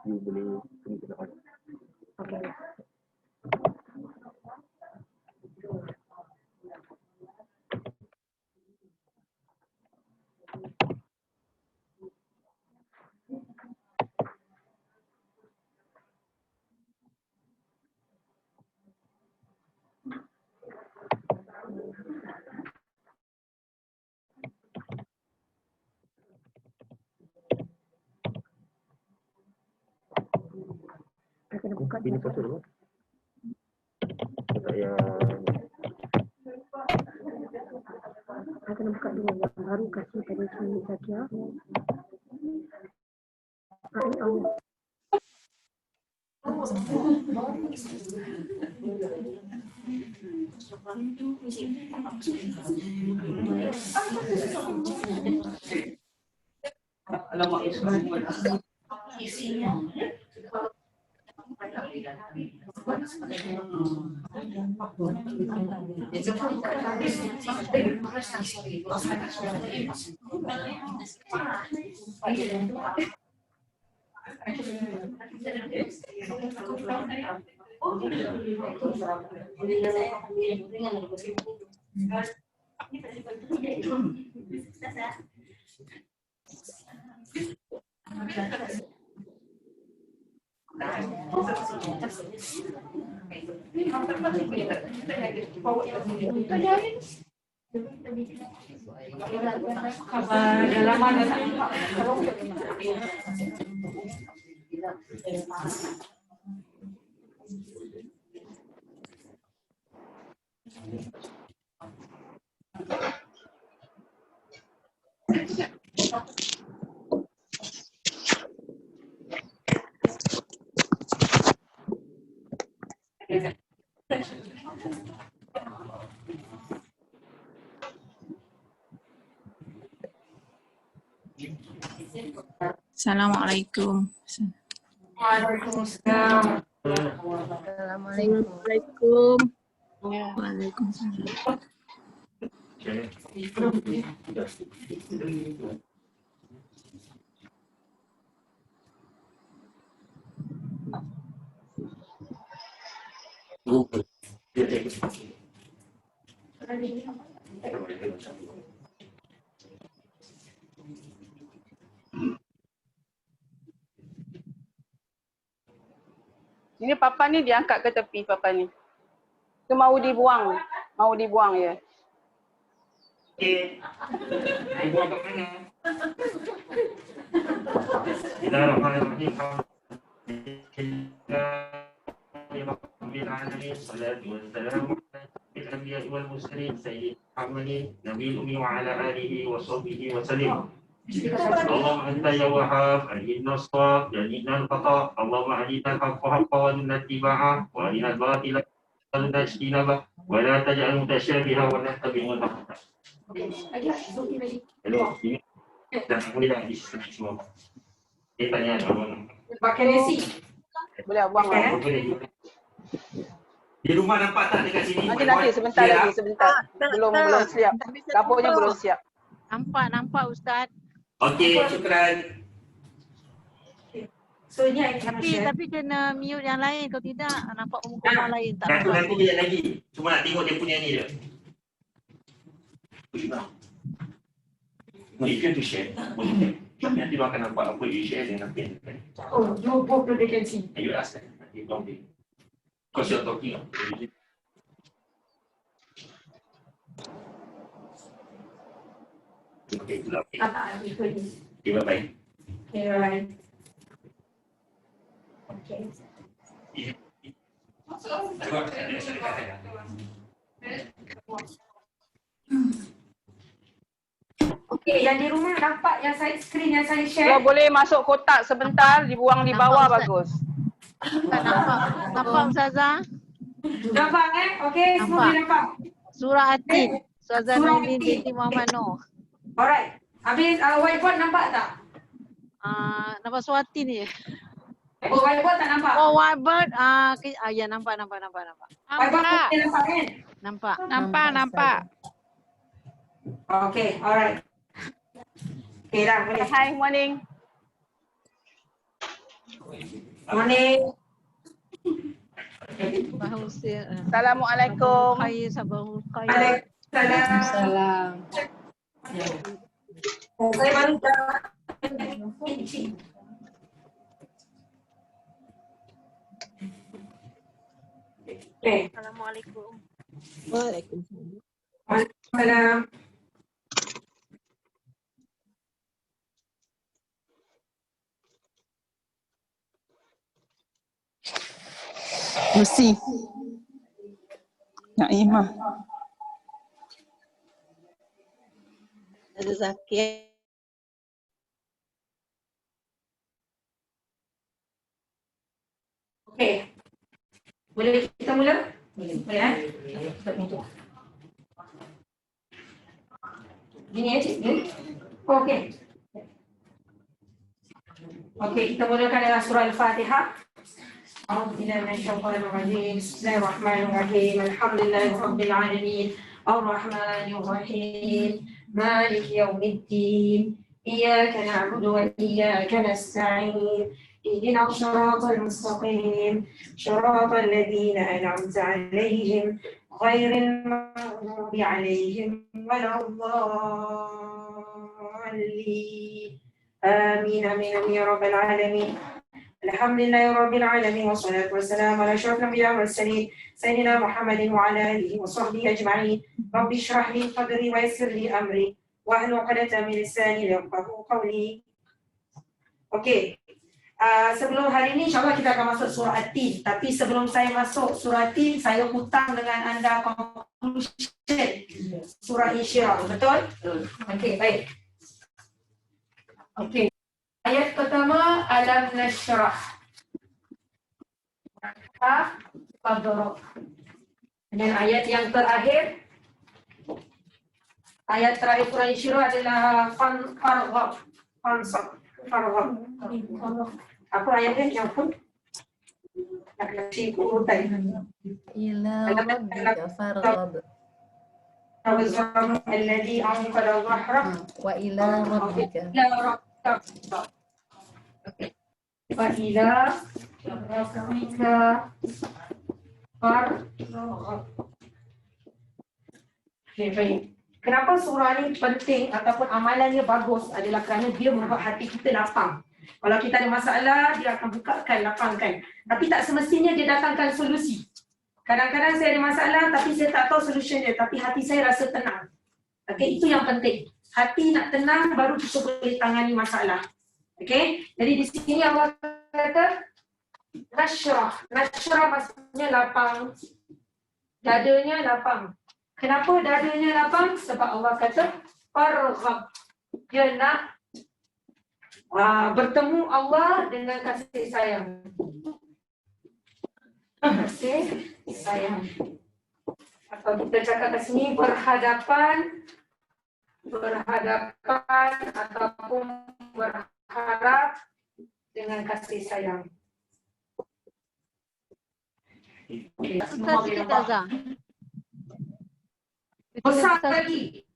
you boleh pergi ke depan. Okey. Saya kena buka Ini foto dulu. Saya kena buka dulu yang baru kasih pada Cik Zakia. Assalamualaikum. Waalaikumsalam. Assalamualaikum. Waalaikumsalam. Ini papa ni diangkat ke tepi papa ni. Tu mau dibuang. Mau dibuang ya. okey. Buang kat mana? Bismillahirrahmanirrahim. Salatu wassalamu ala anbiya'i wal mursalin sayyidil awwalin nabiyil ummi wa ala alihi wa sahbihi wa sallim. Allahumma anta ya wahhab ahdina as-shawab jannibna al-khata Allahumma ahdina al-haqqa haqqan wa arina ittiba'ah wa arina al-batila najtinabah wa la taj'al mutasyabiha wa nattabi'ul haqqah. Hello, dah boleh dah di semua. Dia tanya apa? Pakai nasi. Boleh buang lah. Di rumah nampak tak dekat sini? Nanti sebentar lagi sebentar. Belum siap. Dapurnya belum siap. Nampak Ustaz. Okey, syukran. So ni Tapi kena mute yang lain, kalau tidak nampak muka orang lain tak Nanti nampak. kejap lagi. Cuma nak tengok dia punya ni je. No, if you want to share, boleh. Nanti dia akan nampak apa you share dengan apa yang dia. Oh, you both they can see. You ask them. Nanti don't be. Because you're talking. Okay, itulah. Okay, bye-bye. Okay, right. Okay. Okey, yang di rumah nampak yang saya screen yang saya share. Kalau boleh masuk kotak sebentar, dibuang di bawah bagus. Nampak Ustazah? Nampak Okey, semua boleh nampak. Surah Atin. Ustazah Nurdin binti Muhammad Noor. Alright. Habis whiteboard nampak tak? Nampak surah Atin je. Oh, whiteboard tak nampak? Oh, whiteboard. Ya nampak. Whiteboard boleh nampak kan? Nampak. Okay, alright. Okay dah boleh. Hi, morning. Morning. Bahu usia. Assalamualaikum. Khair sabahul khair. Waalaikumsalam. Saya baru dah. Okay. Assalamualaikum. Waalaikumsalam. Lucy. Naimah. Ada Zakia. Okey. Boleh kita mula? Boleh Gini ya cik? Okey. Okey, kita mulakan dengan surah Al-Fatihah. أعوذ بالله من الشيطان الرجيم بسم الله الرحمن الرحيم الحمد لله رب العالمين الرحمن الرحيم مالك يوم الدين إياك نعبد وإياك نستعين اهدنا الصراط المستقيم صراط الذين أنعمت عليهم غير المغضوب عليهم ولا الضالين آمين آمين آمين يا رب العالمين الحمد لله رب العالمين والصلاة والسلام على أشرف الأنبياء والمرسلين سيدنا محمد وعلى آله وصحبه أجمعين رب اشرح لي صدري ويسر لي أمري واحلل عقدة من لساني يفقهوا قولي. Okey. Sebelum hari ini insyaAllah kita akan masuk surah At-Tin. Tapi sebelum saya masuk surah At-Tin, saya hutang dengan anda conclusion surah Insyirah. Betul? Okey, baik. Okey. Ayat pertama, Alam Nashrah. Dan ayat yang terakhir, ayat terakhir surah Insyirah adalah Farghab. Apa ayatnya yang pun? Nak kasih urutan. Ila rabbika farghab. Alladhi anqadha dhahrak. Wa ila rabbika. Wa ila rabbika farghab. Baik. Kenapa surah ni penting ataupun amalannya bagus adalah kerana dia membuat hati kita lapang. Kalau kita ada masalah, dia akan bukakan, lapangkan. Tapi tak semestinya dia datangkan solusi. Kadang-kadang saya ada masalah tapi saya tak tahu solusi dia. Tapi hati saya rasa tenang. Okey, itu yang penting. Hati nak tenang baru kita boleh tangani masalah. Okey, jadi di sini Allah kata Nashrah. Nashrah maksudnya lapang. Dadanya lapang. Kenapa dadanya lapang? Sebab Allah kata Farghab. Dia nak bertemu Allah dengan kasih sayang. Kasih sayang. Atau kita cakap kat sini berhadapan ataupun berharap dengan kasih sayang. Ustaz sikit tak Zah? Besar lagi.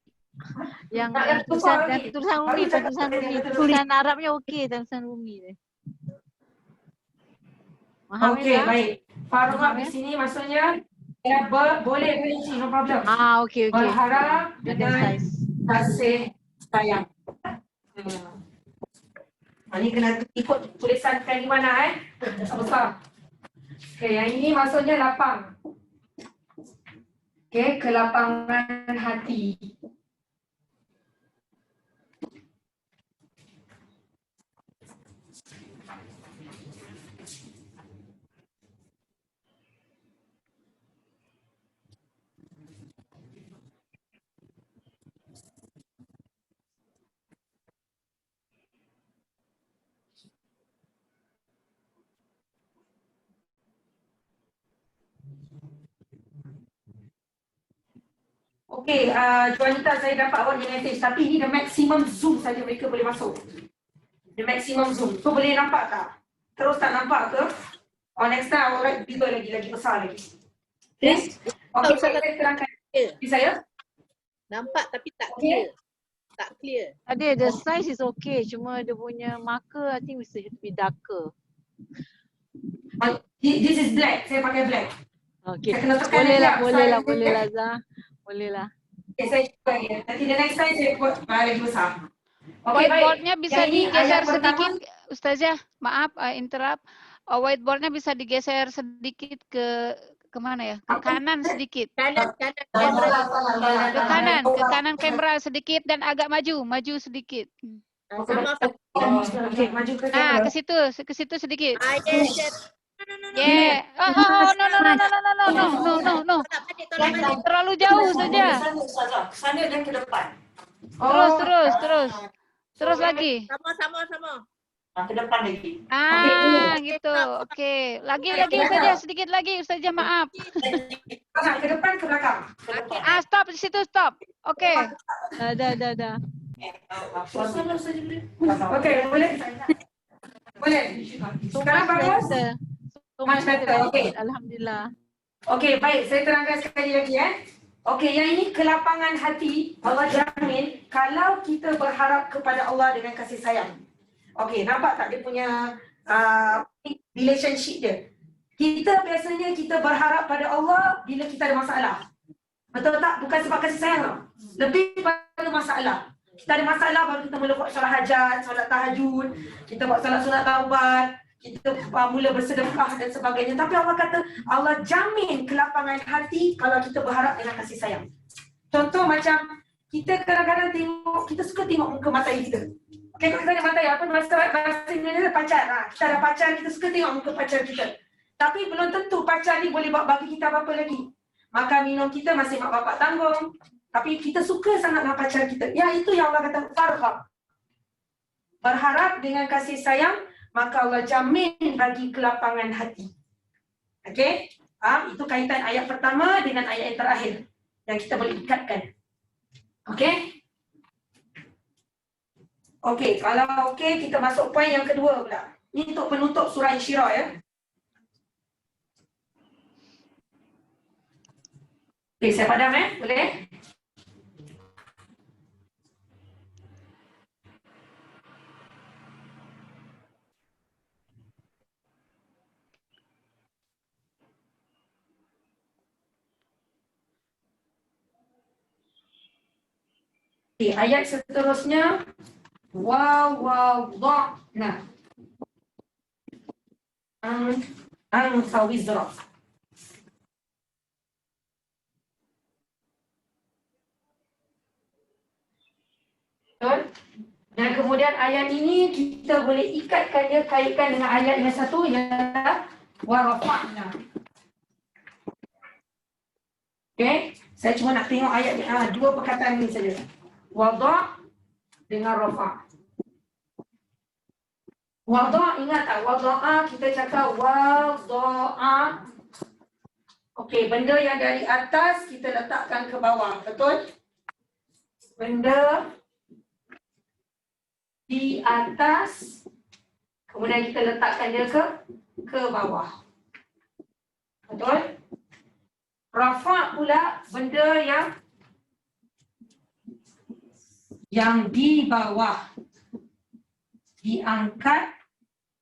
Yang Tak tulisan besar lagi. tulisan Rumi, Baru cakap tulisan tadi Rumi. kata Tulisan Arabnya okey, tulisan Rumi dia. Faham Okey, ya? baik. Farghab di sini maksudnya boleh benci, no problem. Okey. Berharap Dengan dengan size. kasih sayang. Ini kena ikut tulisan kalimah besar. Okey, yang ini maksudnya lapang. Okey, kelapangan hati. Okey, Juanita, saya dapat awak punya message tapi ini the maximum zoom saja mereka boleh masuk. The maximum zoom. So boleh nampak tak? Terus tak nampak ke? Next time awak write bigger lagi besar lagi. Please? Okey, saya terangkan. Saya? Nampak tapi tak clear. Tak clear. Ada, the size is okay. Cuma dia punya marker I think mesti be darker. This is black. Saya pakai black. Okey. Saya kena tekan Boleh lagi, lah, ah. boleh lah, Sorry. boleh lah Zah. Boleh lah. Okay, saya cuba lagi. Nanti the next time saya buat lagi besar. Okey, baik. Whiteboardnya bisa Yang ini digeser ayat pertama. sedikit, Ustazah. Maaf, interrupt. Whiteboardnya bisa digeser sedikit ke mana ya? Ke kanan sedikit. Kanan Ke kanan kamera sedikit dan agak maju sedikit. sama Okey, maju ke kamera. Ke situ sedikit. yes. Yeah. Oh, no. Terlalu jauh saja. Sana dan ke depan. Terus lagi. Sama. Ke depan lagi. Gitu. Oke. Lagi Ustazah, sedikit lagi Ustazah, maaf. Ke depan, ke belakang. Stop di situ, stop. Oke. Dah. Okey, boleh? Boleh. Sekarang bagus? Much better. Okey. Alhamdulillah. Okey, baik. Saya terangkan sekali lagi Okey, yang ini kelapangan hati. Allah jamin kalau kita berharap kepada Allah dengan kasih sayang. Okey, nampak tak dia punya relationship dia? Biasanya kita berharap pada Allah bila kita ada masalah. Betul tak? Bukan sebab kasih sayang tau. Lebih pada masalah. Kita ada masalah baru kita mula buat solat hajat, solat tahajud, kita buat solat sunat taubat, kita mula bersedekah dan sebagainya. Tapi Allah kata, Allah jamin kelapangan hati kalau kita berharap dengan kasih sayang. Contoh macam, kita kadang-kadang tengok, kita suka tengok muka matai kita. Okay, kalau kita ada matai, apa bahasa Indonesia pacar. Kita ada pacar, kita suka tengok muka pacar kita. Tapi belum tentu pacar ni boleh bagi kita apa-apa lagi. Makan minum kita masih mak bapak tanggung. Tapi kita suka sangat dengan pacar kita. Ya, itu yang Allah kata farhab. Berharap dengan kasih sayang, maka Allah jamin bagi kelapangan hati. Okey? Itu kaitan ayat pertama dengan ayat yang terakhir. Yang kita boleh ikatkan. Okey? Okey, kalau okey, kita masuk poin yang kedua pula. Ini untuk penutup surah Insyirah ya. Okey, saya padam boleh? Okay, ayat seterusnya wada'na anfa wizra. Betul? Dan kemudian ayat ini kita boleh ikatkan dia, kaitkan dengan ayat yang satu ialah warafa'na. Okay, saya cuma nak tengok ayat ni, dua perkataan ni saja. Wada' dengan rafa'. Wada' ingat tak? Wada'a kita cakap wada'a. Okey, benda yang dari atas kita letakkan ke bawah, betul? Benda di atas kemudian kita letakkan dia ke bawah. Betul? Rafa' pula benda yang di bawah diangkat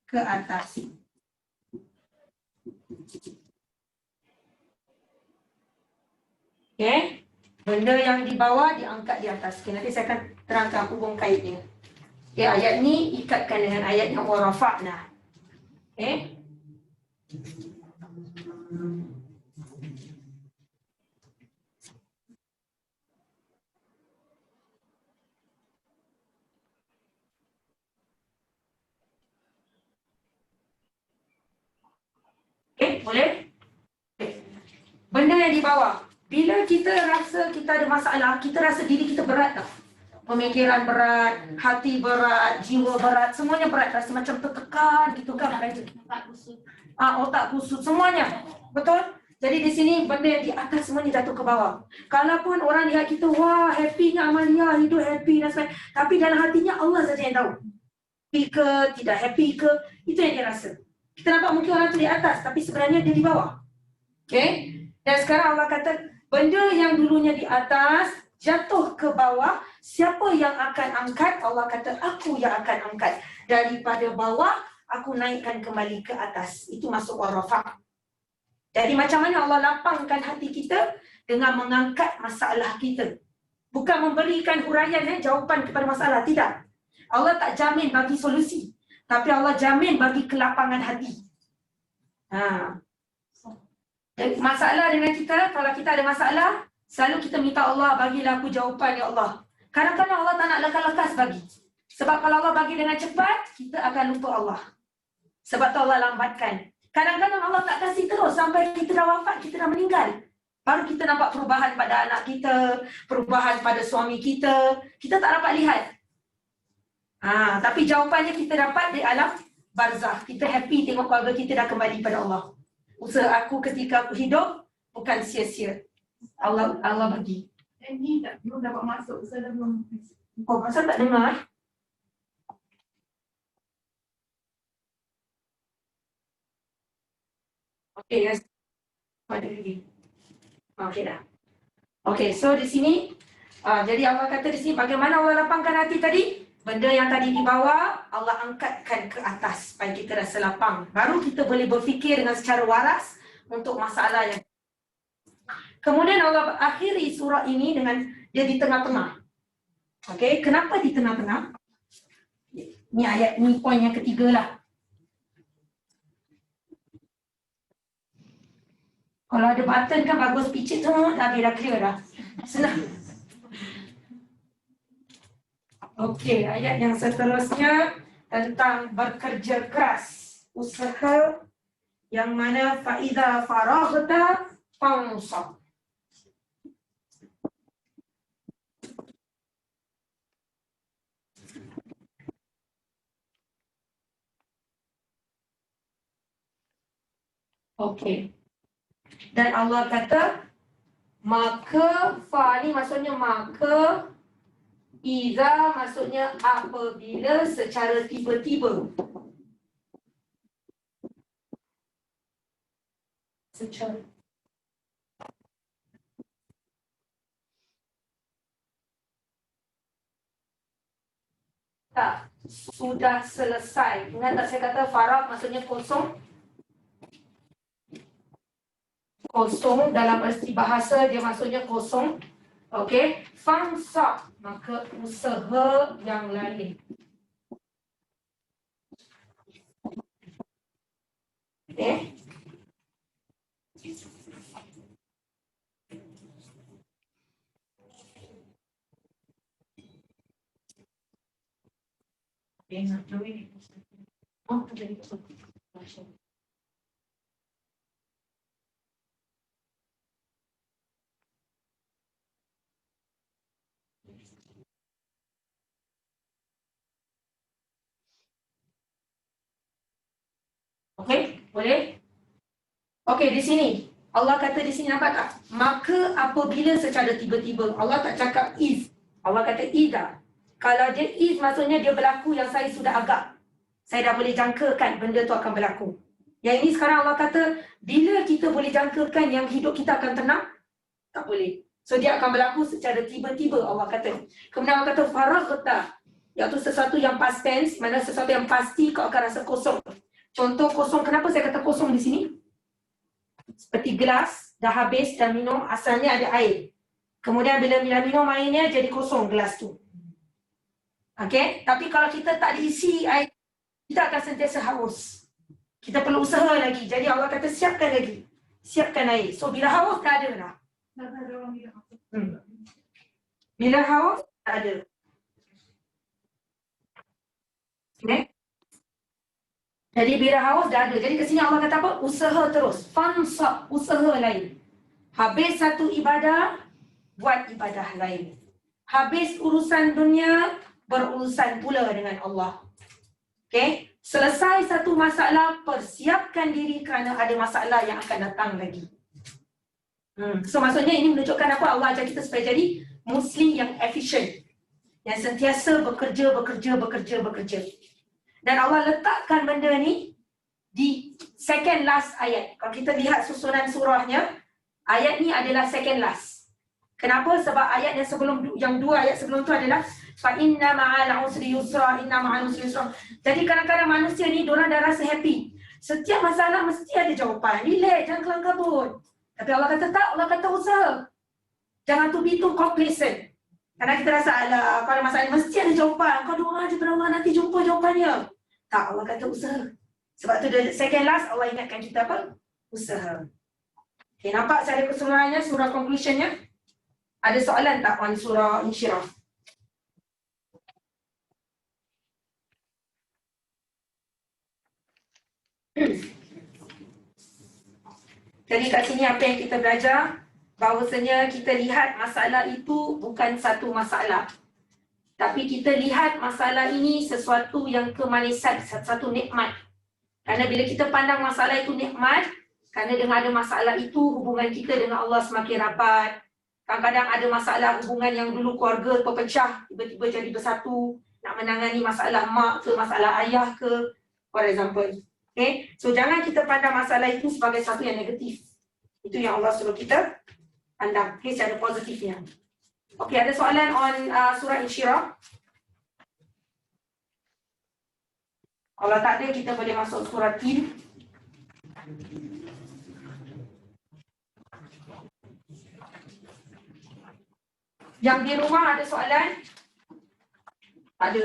ke atas. Okey, benda yang di bawah diangkat di atas. Okay, nanti saya akan terangkan hubung kaitnya. Okay, ayat ni ikatkan dengan ayat yang warafa'na. Okay. Okay, boleh? Okay. Benda yang di bawah. Bila kita rasa kita ada masalah, kita rasa diri kita berat tak? Pemikiran berat, hati berat, jiwa berat, semuanya berat. Rasa macam tertekan gitu kan? Otak kusut, semuanya. Betul? Jadi di sini benda yang di atas semuanya jatuh ke bawah. Kalaupun orang lihat kita, wah happynya Amalia, hidup happy dan sebagainya. Tapi dalam hatinya Allah saja yang tahu. Happy ke, tidak happy ke, itu yang dia rasa. Kita nampak mungkin orang tu di atas, tapi sebenarnya dia di bawah. Okay? Dan sekarang Allah kata, benda yang dulunya di atas, jatuh ke bawah, siapa yang akan angkat? Allah kata, aku yang akan angkat. Daripada bawah aku naikkan kembali ke atas. Itu masuk warafa'. Jadi macam mana Allah lapangkan hati kita? Dengan mengangkat masalah kita. Bukan memberikan huraian jawapan kepada masalah, tidak. Allah tak jamin bagi solusi, tapi Allah jamin bagi kelapangan hati. Masalah dengan kita, kalau kita ada masalah, selalu kita minta Allah, bagilah aku jawapan ya Allah. Kadang-kadang Allah tak nak lekas-lekas bagi. Sebab kalau Allah bagi dengan cepat, kita akan lupa Allah. Sebab tu Allah lambatkan. Kadang-kadang Allah tak kasih terus sampai kita dah wafat, kita dah meninggal. Baru kita nampak perubahan pada anak kita, perubahan pada suami kita. Kita tak dapat lihat. Tapi jawapannya kita dapat di alam barzah. Kita happy tengok keluarga kita dah kembali pada Allah. Usaha aku ketika aku hidup bukan sia-sia. Allah bagi. Ini belum dapat masuk. Saya dah belum. Oh, pasal tak dengar? Okey, yes. Ada lagi. Okey dah. Okey, so di sini jadi Allah kata di sini bagaimana Allah lapangkan hati tadi? Benda yang tadi di bawah Allah angkatkan ke atas supaya kita rasa lapang. Baru kita boleh berfikir dengan secara waras untuk masalah yang. Kemudian Allah akhiri surah ini dengan dia di tengah-tengah. Okey, kenapa di tengah-tengah? Ni ayat ni poin yang ketiga lah. Kalau ada button kan bagus, picit tu dah clear dah. Senang. Okey, ayat yang seterusnya tentang bekerja keras. Usaha yang mana fa'idha faraghta fansab. Okey. Dan Allah kata, maka fa ni maksudnya maka, iza maksudnya apabila secara tiba-tiba. Secara tak, sudah selesai. Ingat tak saya kata faragh maksudnya kosong? Kosong dalam erti bahasa dia maksudnya kosong. Okey, fansab maka usaha yang lain. Okey. Okey, boleh? Okey, di sini Allah kata di sini nampak tak? Maka apabila secara tiba-tiba, Allah tak cakap is. Allah kata idza. Kalau dia is maksudnya dia berlaku yang saya sudah agak. Saya dah boleh jangkakan benda tu akan berlaku. Yang ini sekarang Allah kata bila kita boleh jangkakan yang hidup kita akan tenang? Tak boleh. So dia akan berlaku secara tiba-tiba Allah kata. Kemudian Allah kata faraghta, iaitu sesuatu yang past tense, mana sesuatu yang pasti kau akan rasa kosong. Contoh kosong, kenapa saya kata kosong di sini? Seperti gelas, dah habis, dah minum, asalnya ada air. Kemudian bila minum airnya, jadi kosong gelas tu. Okey, tapi kalau kita tak diisi air, kita akan sentiasa haus. Kita perlu usaha lagi. Jadi Allah kata siapkan lagi. Siapkan air. So bila haus, tak ada lah. Bila haus, tak ada. Okay. Jadi bila haus dah ada. Jadi ke sini Allah kata apa? Usaha terus. Fansab, usaha lain. Habis satu ibadah, buat ibadah lain. Habis urusan dunia, berurusan pula dengan Allah. Okey? Selesai satu masalah, persiapkan diri kerana ada masalah yang akan datang lagi. So maksudnya ini menunjukkan apa? Allah ajar kita supaya jadi Muslim yang efisien. Yang sentiasa bekerja. Dan Allah letakkan benda ni di second last ayat. Kalau kita lihat susunan surahnya, ayat ni adalah second last. Kenapa? Sebab ayat yang sebelum, yang dua ayat sebelum tu adalah Fa inna ma'al usri yusra, inna ma'al usri yusra. Jadi kadang-kadang manusia ni diorang dah rasa happy. Setiap masalah mesti ada jawapan. Relax, jangan kelam kabut. Tapi Allah kata tak, Allah kata usaha. Jangan to be too complacent. Karena kita rasa alah, kalau masalah ni mesti ada jawapan. Kau doa je pada Allah nanti jumpa jawapannya. Tak, Allah kata usaha. Sebab tu the second last Allah ingatkan kita apa? Usaha. Okay, nampak secara keseluruhannya surah conclusionnya? Ada soalan tak on surah Insyirah? Jadi kat sini apa yang kita belajar? Bahawasanya kita lihat masalah itu bukan satu masalah. Tapi kita lihat masalah ini sesuatu yang kemanisan, satu nikmat. Karena bila kita pandang masalah itu nikmat, kerana dengan ada masalah itu hubungan kita dengan Allah semakin rapat. Kadang-kadang ada masalah hubungan yang dulu keluarga terpecah, tiba-tiba jadi bersatu, nak menangani masalah mak ke, masalah ayah ke, for example. Okay? So jangan kita pandang masalah itu sebagai satu yang negatif. Itu yang Allah suruh kita pandang, okay, secara positifnya. Okay, ada soalan on surah Insyirah? Kalau tak ada, kita boleh masuk surah Tin. Yang di rumah ada soalan? Ada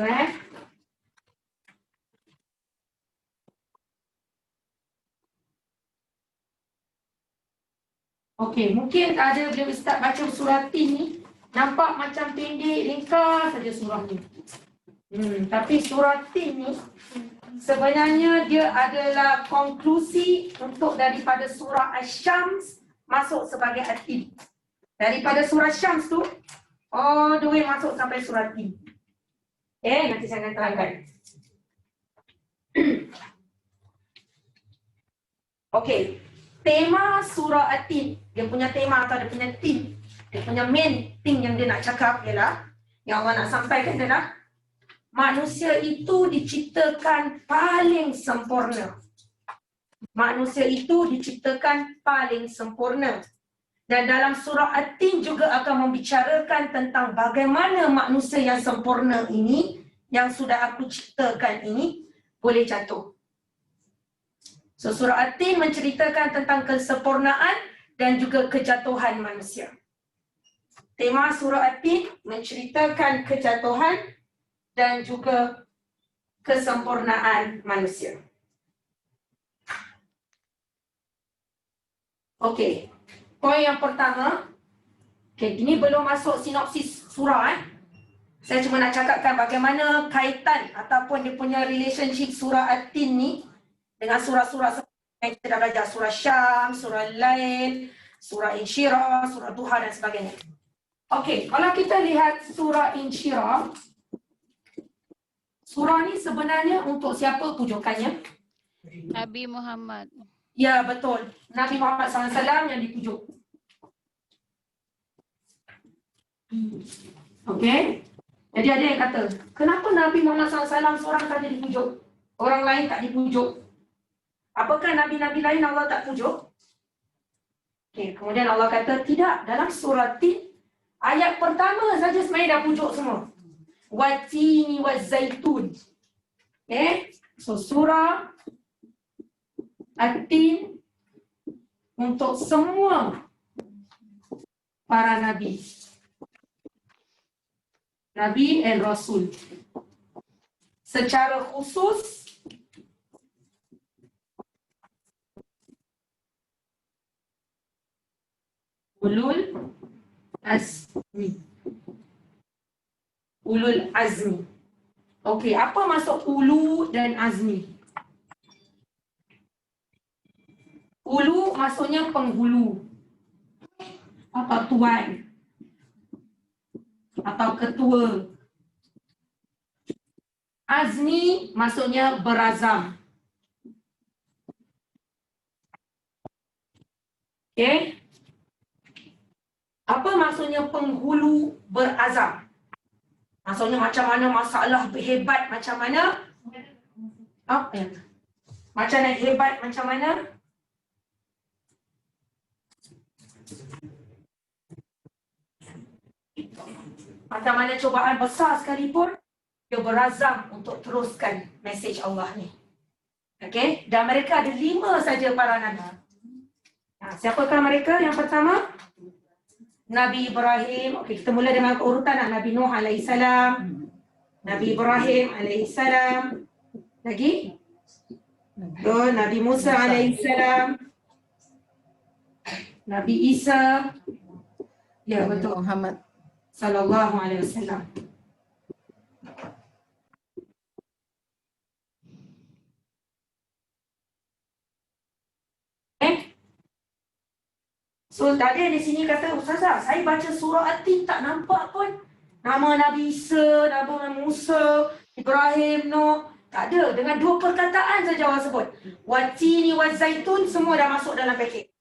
Okey, mungkin ada bila Ustaz baca surah Tin ni, nampak macam pendek, ringkas saja surah ni. Tapi surah Tin ni sebenarnya dia adalah konklusi untuk daripada surah Asy-Syams masuk sebagai At-Tin. Daripada surah Syams tu, all the way masuk sampai surah Tin. Nanti saya akan terangkan. Okey. Tema surah At-Tin, dia punya tema atau dia punya theme, dia punya main thing yang dia nak cakap ialah, yang Allah nak sampaikan adalah manusia itu diciptakan paling sempurna. Manusia itu diciptakan paling sempurna. Dan dalam surah At-Tin juga akan membicarakan tentang bagaimana manusia yang sempurna ini, yang sudah aku ciptakan ini, boleh jatuh. So surah At-Tin menceritakan tentang kesempurnaan dan juga kejatuhan manusia. Tema surah At-Tin menceritakan kejatuhan dan juga kesempurnaan manusia. Okey. Poin yang pertama, ini belum masuk sinopsis surah. Saya cuma nak cakapkan bagaimana kaitan ataupun dia punya relationship surah At-Tin ni dengan surah-surah yang kita dah belajar, surah Syams, surah Lail, surah Insyirah, surah Duha dan sebagainya. Okey, kalau kita lihat surah Insyirah, surah ni sebenarnya untuk siapa pujukannya? Nabi Muhammad. Ya, betul. Nabi Muhammad SAW yang dipujuk. Okey. Jadi ada yang kata, kenapa Nabi Muhammad SAW seorang saja dipujuk? Orang lain tak dipujuk. Apakah Nabi-Nabi lain Allah tak pujuk? Okay, kemudian Allah kata, tidak. Dalam surah Tin, ayat pertama saja sebenarnya dah pujuk semua. Watini wa zaitun. Okay, so surah At-Tin untuk semua para Nabi. Nabi dan Rasul. Secara khusus, Ulul Azmi. Ulul Azmi. Okey, apa maksud Ulu dan Azmi? Ulu maksudnya penghulu. Atau tuan. Atau ketua. Azmi maksudnya berazam. Okey. Apa maksudnya penghulu berazam? Maksudnya macam mana masalah hebat macam mana? Macam mana hebat macam mana? Macam mana cubaan besar sekalipun, dia berazam untuk teruskan mesej Allah ni. Okey, dan mereka ada 5 saja para nabi. Siapakah mereka? Yang pertama, Nabi Ibrahim. Okey, kita mula dengan urutan Nabi Nuh alaihissalam, Nabi Ibrahim alaihissalam, lagi Nabi Musa alaihissalam, Nabi Isa, ya betul, Muhammad sallallahu alaihi wasallam. So tadi di sini kata, Ustazah, saya baca surah At-Tin tak nampak pun nama Nabi Isa, Nabi Musa, Ibrahim, Nuh. Tak ada. Dengan 2 perkataan saja Allah sebut. Watini wa zaitun, semua dah masuk dalam paket.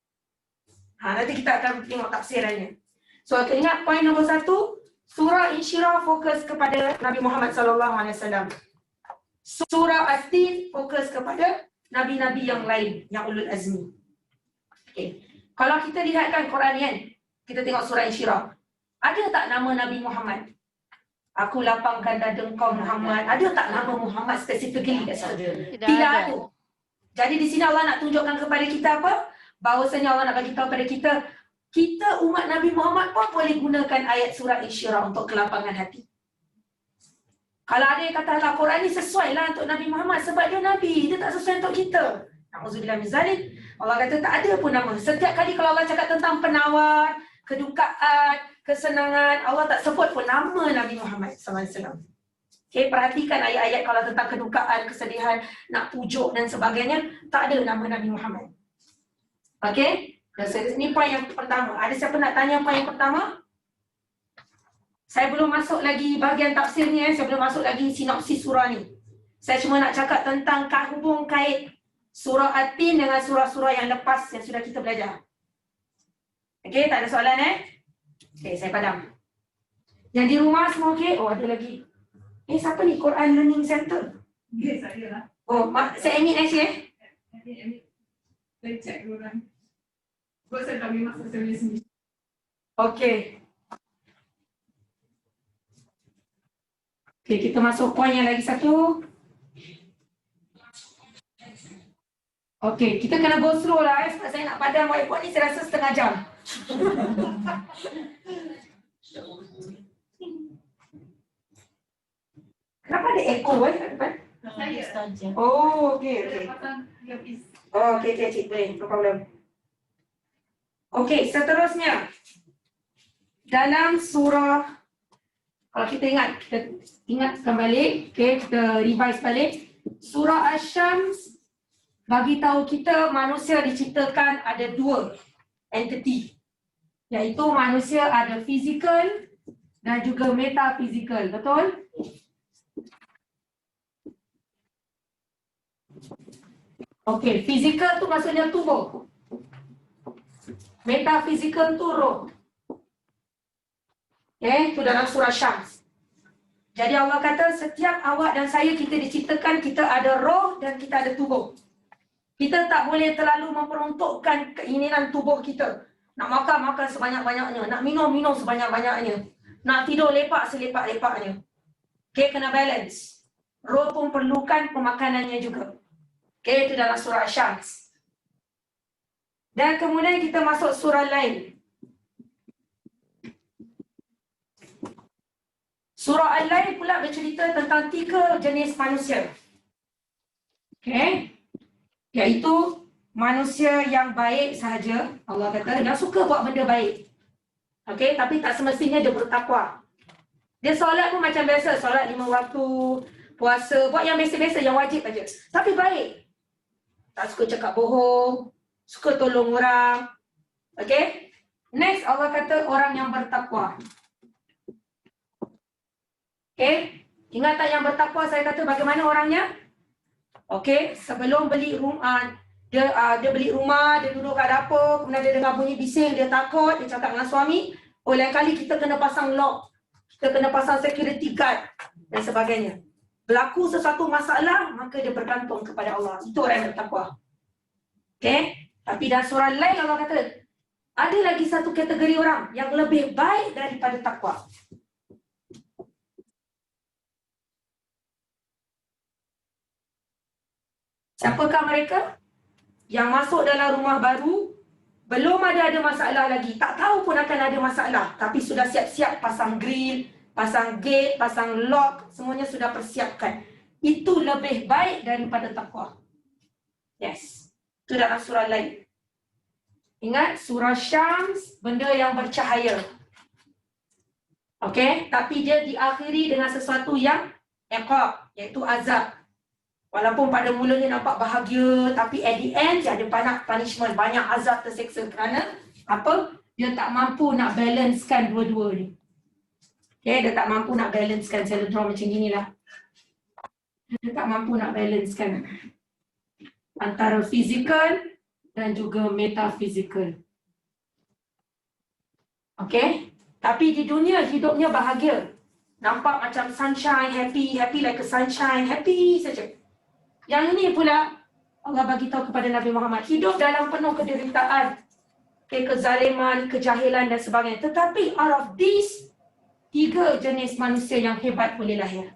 Nanti kita akan tengok tafsirannya. So ingat poin nombor 1, surah Insyirah fokus kepada Nabi Muhammad SAW. Surah At-Tin fokus kepada Nabi-Nabi yang lain, yang ulul azmi. Okay. Kalau kita lihatkan Quran kan, kita tengok surah Insyirah. Ada tak nama Nabi Muhammad? Aku lapangkan dada engkau Muhammad. Ada tak nama Muhammad specifically kat situ? Tidak ada. Jadi di sini Allah nak tunjukkan kepada kita apa? Bahawasanya Allah nak bagi tahu kepada kita, kita umat Nabi Muhammad pun boleh gunakan ayat surah Insyirah untuk kelapangan hati. Kalau ada yang kata Al-Quran ni sesuai lah untuk Nabi Muhammad sebab dia Nabi, dia tak sesuai untuk kita. Na'udzubillah min zalik. Allah kata tak ada pun nama. Setiap kali kalau Allah cakap tentang penawar, kedukaan, kesenangan, Allah tak sebut pun nama Nabi Muhammad SAW. Okay, perhatikan ayat-ayat kalau tentang kedukaan, kesedihan, nak pujuk dan sebagainya, tak ada nama Nabi Muhammad. Okay, ini poin yang pertama. Ada siapa nak tanya poin yang pertama? Saya belum masuk lagi bahagian tafsirnya, saya belum masuk lagi sinopsis surah ni. Saya cuma nak cakap tentang hubung kait surah At-Tin dengan surah-surah yang lepas yang sudah kita belajar. Okey, tak ada soalan Okey, saya padam. Yang di rumah semua okey? Oh, ada lagi. Siapa ni? Quran Learning Center? Ya, saya lah. Oh, saya ingin Saya check orang. Sebab saya tak boleh masuk servis ni. Okey. Okey, kita masuk poin yang lagi satu. Okey, kita kena go slow lah sebab saya nak padam whiteboard ni saya rasa setengah jam. Kenapa ada echo kat depan? Saya. Oh, okey. Saya pasang earpiece. Oh, okey, cik, boleh, no problem. Okey, seterusnya. Dalam surah, kalau kita ingat kembali, okey, kita revise balik. Surah Asy-Syams bagi tahu kita manusia diciptakan ada 2 entiti. Iaitu manusia ada fizikal dan juga metafizikal, betul? Okey, fizikal tu maksudnya tubuh. Metafizikal tu roh. Okey, itu dalam surah Syams. Jadi Allah kata setiap awak dan saya kita diciptakan, kita ada roh dan kita ada tubuh. Kita tak boleh terlalu memperuntukkan keinginan tubuh kita. Nak makan, makan sebanyak-banyaknya. Nak minum, minum sebanyak-banyaknya. Nak tidur, lepak selepak-lepaknya. Okay, kena balance. Roh pun perlukan pemakanannya juga. Okay, itu dalam surah Syams. Dan kemudian kita masuk surah lain. Surah Al-Lail pula bercerita tentang 3 jenis manusia. Okay. Iaitu manusia yang baik sahaja, Allah kata, yang suka buat benda baik. Okey, tapi tak semestinya dia bertakwa. Dia solat pun macam biasa, solat 5 waktu, puasa, buat yang biasa-biasa, yang wajib aja. Tapi baik. Tak suka cakap bohong, suka tolong orang. Okey? Next, Allah kata orang yang bertakwa. Okey? Ingat tak yang bertakwa saya kata bagaimana orangnya? Okey, sebelum beli rumah, dia beli rumah, dia duduk kat dapur, kemudian dia dengar bunyi bising, dia takut, dia cakap dengan suami, oh lain kali kita kena pasang lock, kita kena pasang security guard dan sebagainya. Berlaku sesuatu masalah, maka dia bergantung kepada Allah. Itu orang yang bertakwa. Okey, tapi dalam surah lain Allah kata, ada lagi satu kategori orang yang lebih baik daripada takwa. Siapakah mereka? Yang masuk dalam rumah baru, belum ada masalah lagi. Tak tahu pun akan ada masalah. Tapi sudah siap-siap pasang grill, pasang gate, pasang lock. Semuanya sudah persiapkan. Itu lebih baik daripada takwa. Yes. Itu dalam surah lain. Ingat, surah Syams, benda yang bercahaya. Okey, tapi dia diakhiri dengan sesuatu yang iqab, iaitu azab. Walaupun pada mulanya nampak bahagia, tapi at the end dia ada banyak punishment, banyak azab terseksa. Kerana apa? Dia tak mampu nak balancekan dua-dua ni. Okay, dia tak mampu nak balancekan. Saya draw macam gini lah. Dia tak mampu nak balancekan antara fizikal dan juga metafizikal. Okay? Tapi di dunia hidupnya bahagia. Nampak macam sunshine, happy like a sunshine, happy saja. Yang ini pula Allah bagi tahu kepada Nabi Muhammad, hidup dalam penuh kederitaan, kezaliman, kejahilan dan sebagainya. Tetapi out of these, 3 jenis manusia yang hebat boleh lahir.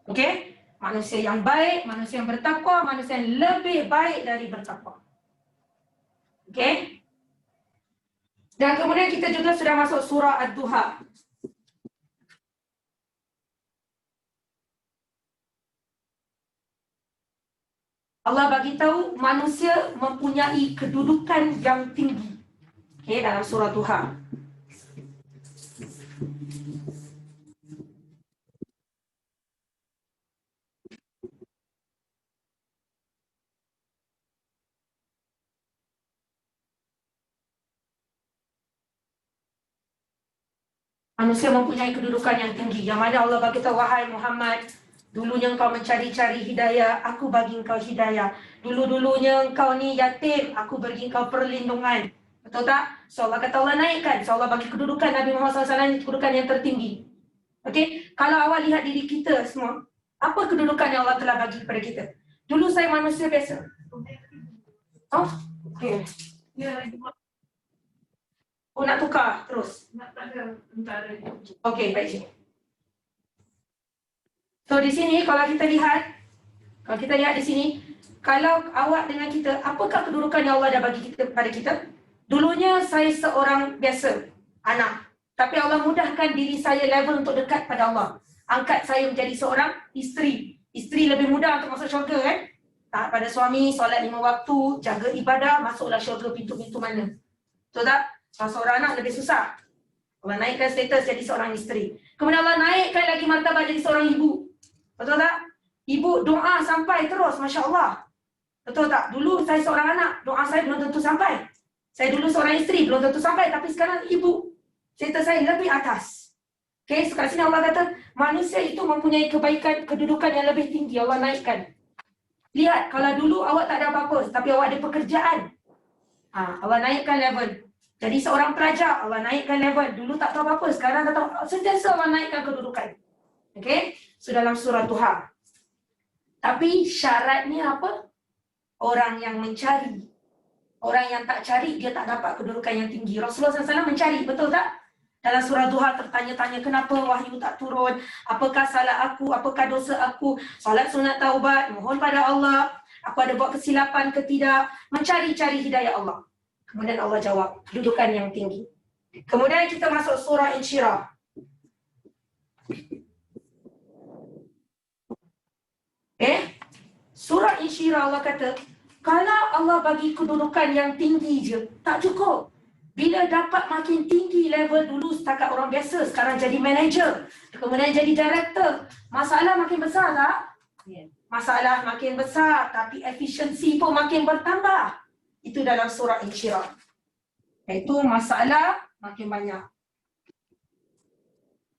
Okey? Manusia yang baik, manusia yang bertakwa, manusia yang lebih baik dari bertakwa. Okey? Dan kemudian kita juga sudah masuk surah Ad-Duha. Allah bagi tahu manusia mempunyai kedudukan yang tinggi. Okey, dalam surah Duha. Manusia mempunyai kedudukan yang tinggi. Yang mana Allah bagi tahu, wahai Muhammad, dulunya engkau mencari-cari hidayah, aku bagi engkau hidayah. Dulu-dulunya engkau ni yatim, aku bagi engkau perlindungan. Betul tak? So Allah kata Allah naikkan. So Allah bagi kedudukan Nabi Muhammad SAW, kedudukan yang tertinggi. Okey? Kalau awak lihat diri kita semua, apa kedudukan yang Allah telah bagi kepada kita? Dulu saya manusia biasa. Oh? Okey. Oh, nak tukar terus? Okey, baik je. So di sini kalau kita lihat di sini, kalau awak dengan kita, apakah kedudukan yang Allah dah bagi kita kepada kita? Dulunya saya seorang biasa, anak. Tapi Allah mudahkan diri saya level untuk dekat pada Allah. Angkat saya menjadi seorang isteri. Isteri lebih mudah untuk masuk syurga kan? Taat pada suami, solat 5 waktu, jaga ibadah, masuklah syurga pintu-pintu mana. Betul tak? Kalau seorang anak lebih susah. Allah naikkan status jadi seorang isteri. Kemudian Allah naikkan lagi martabat jadi seorang ibu. Betul tak? Ibu doa sampai terus, Masya Allah. Betul tak? Dulu saya seorang anak, doa saya belum tentu sampai. Saya dulu seorang isteri, belum tentu sampai. Tapi sekarang ibu, status saya lebih atas. Okay, so kat sini Allah kata, manusia itu mempunyai kebaikan, kedudukan yang lebih tinggi. Allah naikkan. Lihat, kalau dulu awak tak ada apa-apa, tapi awak ada pekerjaan. Allah naikkan level. Jadi seorang pelajar, Allah naikkan level. Dulu tak tahu apa-apa, sekarang tak tahu. Sentiasa Allah naikkan kedudukan. Okay? So dalam surah Duha. Tapi syaratnya apa? Orang yang mencari. Orang yang tak cari, dia tak dapat kedudukan yang tinggi. Rasulullah SAW mencari, betul tak? Dalam surah Duha tertanya-tanya, kenapa wahyu tak turun? Apakah salah aku? Apakah dosa aku? Salat sunat taubat, mohon pada Allah. Aku ada buat kesilapan ke tidak? Mencari-cari hidayah Allah. Kemudian Allah jawab, kedudukan yang tinggi. Kemudian kita masuk surah Insyirah. Surah Insyirah Allah kata, kalau Allah bagi kedudukan yang tinggi je, tak cukup. Bila dapat makin tinggi level, dulu setakat orang biasa, sekarang jadi manager, kemudian jadi director, masalah makin besar tak? Masalah makin besar, tapi efisiensi pun makin bertambah. Itu dalam surah Insyirah. Iaitu masalah makin banyak.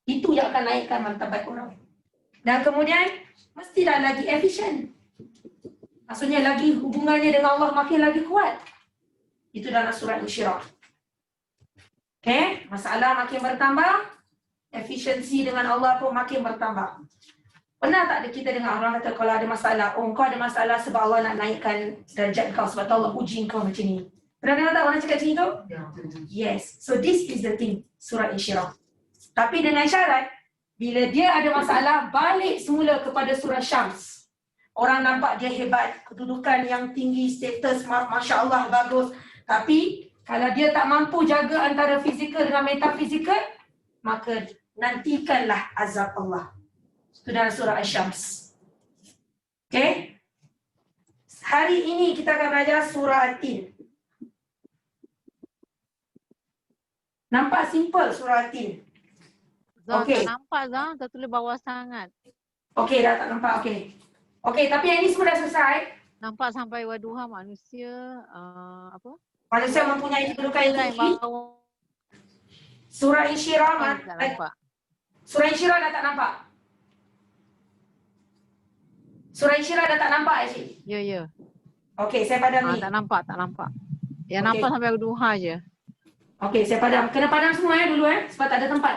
Itu yang akan naikkan martabat orang. Dan kemudian, mestilah lagi efisien. Maksudnya lagi hubungannya dengan Allah makin lagi kuat. Itu dalam surah Insyirah. Okay, masalah makin bertambah, efisiensi dengan Allah pun makin bertambah. Pernah tak kita dengar orang kata kalau ada masalah, oh kau ada masalah sebab Allah nak naikkan darjat kau, sebab Allah uji kau macam ni. Pernah dengar tak orang cakap macam itu? Yes. So this is the thing, surah Insyirah. Tapi dengan syarat, bila dia ada masalah, balik semula kepada surah Syams. Orang nampak dia hebat, kedudukan yang tinggi, status, Masya Allah, bagus. Tapi kalau dia tak mampu jaga antara fizikal dengan metafizikal, maka nantikanlah azab Allah. Itu dalam surah Asy-Syams. Okay? Hari ini kita akan belajar surah At-Tin. Nampak simple surah At-Tin. Okey. Okey. Tak nampak Zah, dah tulis bawah sangat. Okey, dah tak nampak. Okey. Okey, tapi yang ini semua dah selesai. Nampak sampai waduha manusia apa? Manusia mempunyai kedudukan yang Yang tinggi. bawah Surah Insyirah, tak nampak. Surah Insyirah dah tak nampak. Surah Insyirah dah tak nampak, Cik. Ya, ya. Okey, saya padam ni. Tak nampak, tak nampak. Yang Okey. nampak sampai waduha je. Okey, saya padam. Kena padam semua dulu sebab tak ada tempat.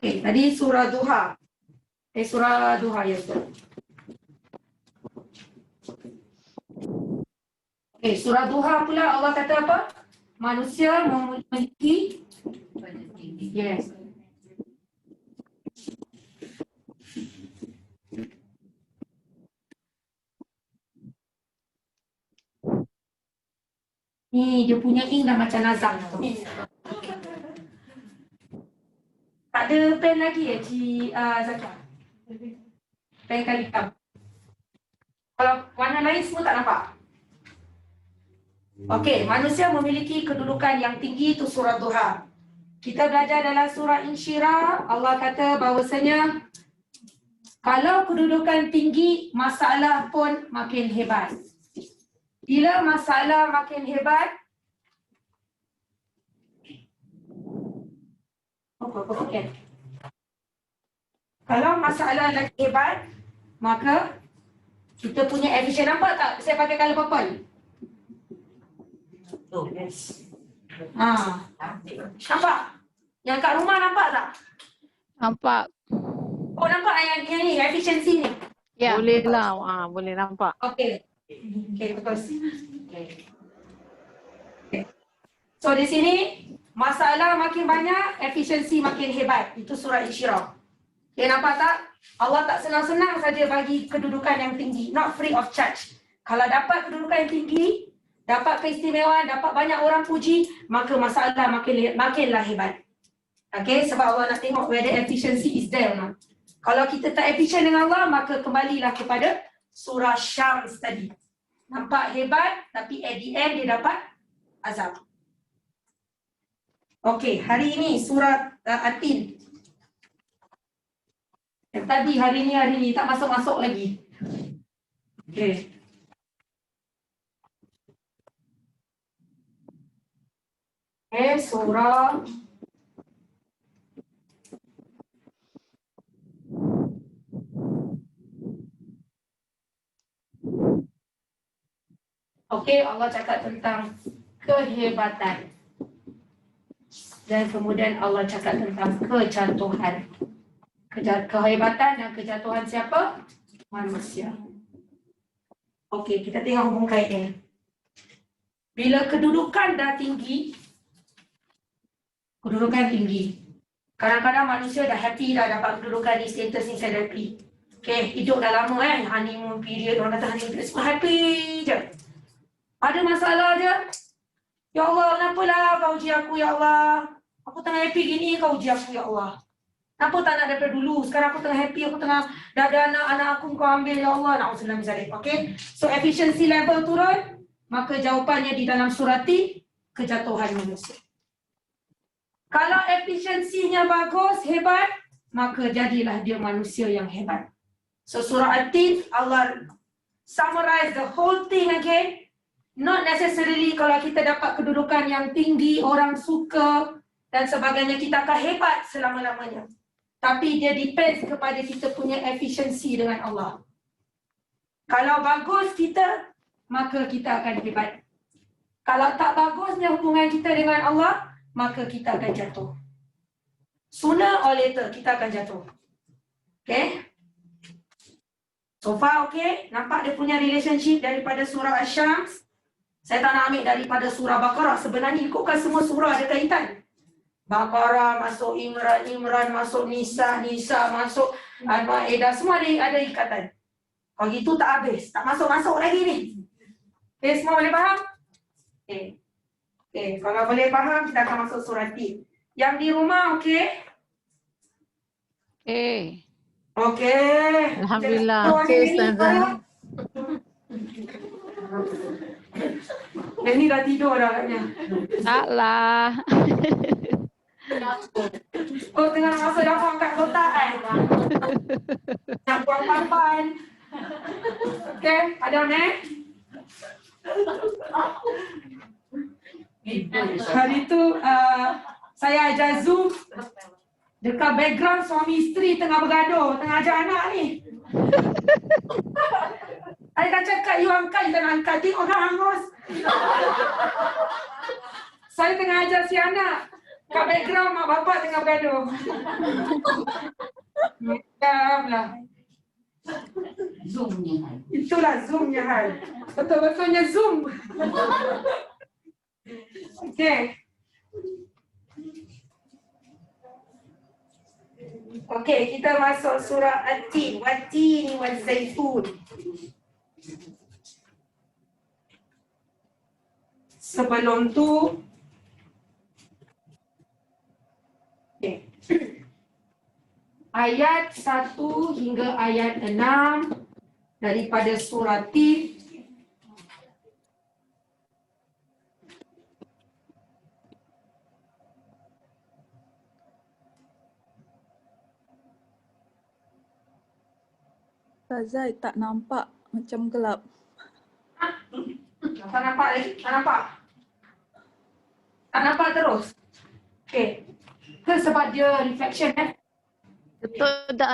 Okey, tadi surah Duha. Surah Duha ya, betul. Okey, surah Duha pula Allah kata apa? Manusia memiliki yes. Ni dia punya ink dah macam nazam tu. Tak ada pen lagi Cik Zakia? Pen kali hitam. Kalau warna lain semua tak nampak. Okey, manusia memiliki kedudukan yang tinggi, itu surah Duha. Kita belajar dalam surah Insyirah, Allah kata bahawasanya kalau kedudukan tinggi, masalah pun makin hebat. Bila masalah makin hebat, kalau masalah lagi hebat, maka kita punya efisien. Nampak tak saya pakai colour purple? Oh, yes. Nampak? Yang kat rumah nampak tak? Nampak. Oh, nampak yang ni, efisiensi ni? Ya. Boleh lah, boleh nampak. Okey. Okey, bagus. Okay. So di sini masalah makin banyak, efisiensi makin hebat. Itu surah Insyirah. Okay, nampak tak? Allah tak senang-senang saja bagi kedudukan yang tinggi. Not free of charge. Kalau dapat kedudukan yang tinggi, dapat keistimewaan, dapat banyak orang puji, maka masalah makinlah hebat. Okay, sebab Allah nak tengok whether efficiency is there or not. Kalau kita tak efisien dengan Allah, maka kembalilah kepada surah Syams tadi. Nampak hebat, tapi at the end dia dapat azab. Okey, hari ini surah At-Tin. Tadi hari ni tak masuk-masuk lagi. Okey. Surah Okey, Allah cakap tentang kehebatan. Dan kemudian Allah cakap tentang kejatuhan. Kehebatan dan kejatuhan siapa? Manusia. Okey, kita tengok hubung kaitnya. Bila kedudukan dah tinggi, kadang-kadang manusia dah happy dah dapat kedudukan ni, status ni, celebrity. Okey, hidup dah lama honeymoon period, orang kata honeymoon period, semua happy je. Ada masalah je. Ya Allah, kenapalah kau uji aku, Ya Allah? Aku tengah happy gini, kau uji aku, Ya Allah. Kenapa tak nak daripada dulu? Sekarang aku tengah happy, aku tengah dah ada anak aku kau ambil, Ya Allah. Na'udzubillah min zalik. Okey. So efficiency level turun, maka jawapannya di dalam surah Tin, kejatuhan manusia. Kalau efisiensinya bagus, hebat, maka jadilah dia manusia yang hebat. So surah At-Tin, Allah summarize the whole thing again. Not necessarily kalau kita dapat kedudukan yang tinggi, orang suka dan sebagainya, kita akan hebat selama-lamanya. Tapi dia depends kepada kita punya efisiensi dengan Allah. Kalau bagus kita, maka kita akan hebat. Kalau tak bagusnya hubungan kita dengan Allah, maka kita akan jatuh. Sooner or later, kita akan jatuh. Okay? So far, okay? Nampak dia punya relationship daripada surah Asy-Syams. Saya tak nak ambil daripada surah Baqarah. Sebenarnya ikutkan semua surah ada kaitan. Baqarah masuk Imran, Imran masuk Nisa, Nisa masuk Al-Ma'idah, semua ada ikatan. Kalau gitu tak habis, tak masuk-masuk lagi ni. Okay, semua boleh faham? Okay. Okay, kalau boleh faham, kita akan masuk surah Tin. Yang di rumah, okey? Okey. Alhamdulillah. Okey, Ustazah. Yang ni dah tidur dah katnya. Taklah. Oh, tengah masa dah angkat kotak kan? Nak buang papan. Okey, ada ni? Hari tu saya ajar Zoom. Dekat background suami isteri tengah bergaduh, tengah ajar anak ni. Saya dah cakap, you angkat, you tak nak angkat. Tengok orang hangus. Saya tengah ajar si anak. Kat background mak bapak tengah bergaduh. Macamlah. Zoomnya kan. Itulah Zoomnya hal. Betul-betulnya Zoom. Okey. Okey, kita masuk surah At-Tin. Wat-Tini waz-Zaitun. Sebelum tu, okay. Ayat 1 hingga ayat 6 daripada surah Tin. Ustazah, tak nampak, macam gelap. Tak nampak lagi? Tak nampak? Tak nampak terus? Okey. Ke sebab dia reflection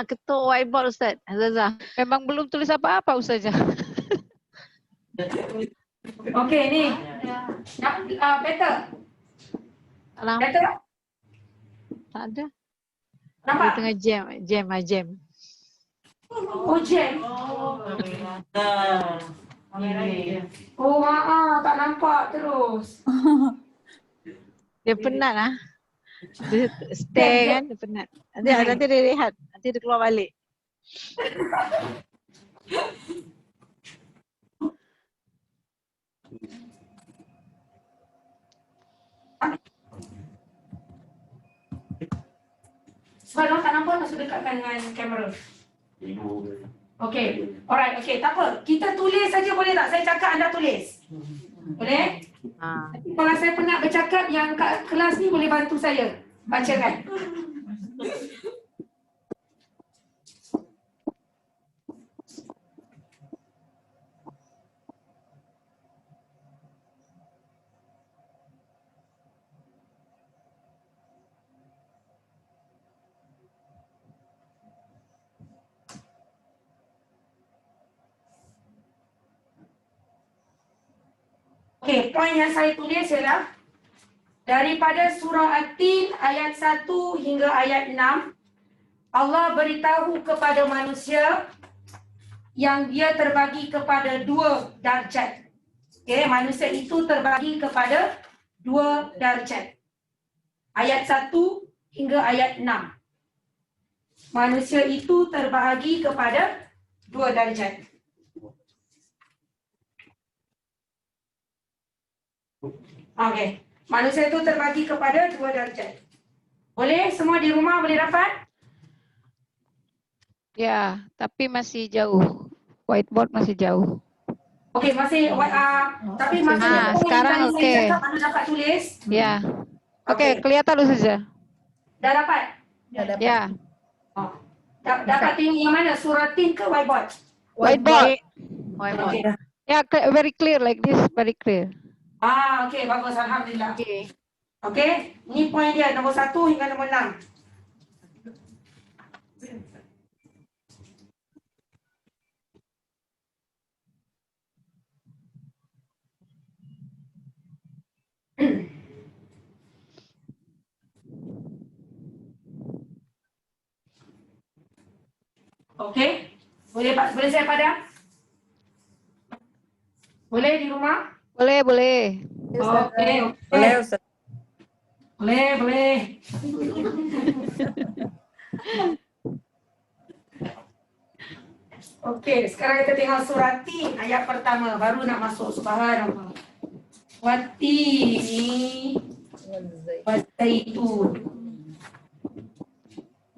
Ketuk whiteboard Ustaz. Azazah. Memang belum tulis apa-apa Ustazah. Okey ni. Better. Alam, Better? tak ada. Dia Nampak? tengah jam. Oh jam. Oh tak nampak terus. Dia penat lah. Dia stay kan, dia penat. Nanti dia rehat. Nanti dia keluar balik. Sebab orang tak nampak, tak sudah dekatkan dengan kamera. Okey. Alright, okey. Tak apa. Kita tulis saja boleh tak? Saya cakap anda tulis. Boleh? Tapi kalau saya penat bercakap, yang kat kelas ni boleh bantu saya bacakan. Okey, poin yang saya tulis ialah daripada surah At-Tin ayat 1 hingga ayat 6, Allah beritahu kepada manusia yang dia terbagi kepada 2 darjat. Okey, manusia itu terbagi kepada 2 darjat. Ayat 1 hingga ayat 6. Manusia itu terbahagi kepada 2 darjat. Okey. Manusia itu terbagi kepada 2 darjat. Boleh? Semua di rumah boleh dapat? Ya, tapi masih jauh. Whiteboard masih jauh. Okey, masih tapi masih sekarang okey. Anda dapat tulis? Ya. Okey, kelihatan dulu saja. Dah dapat? Ya. Dapat tengok yang mana? Surah Tin ke whiteboard? Whiteboard. Okey. Ya, very clear like this, very clear. Okey, bagus, alhamdulillah. Okey, ni poin dia nombor 1 hingga nombor 6. Okey, boleh saya padam? Boleh di rumah? Boleh. Okey. Boleh Ustaz. Boleh. Okey, sekarang kita tengok surah Tin ayat pertama. Baru nak masuk, subhanallah. Wattini waszaitun.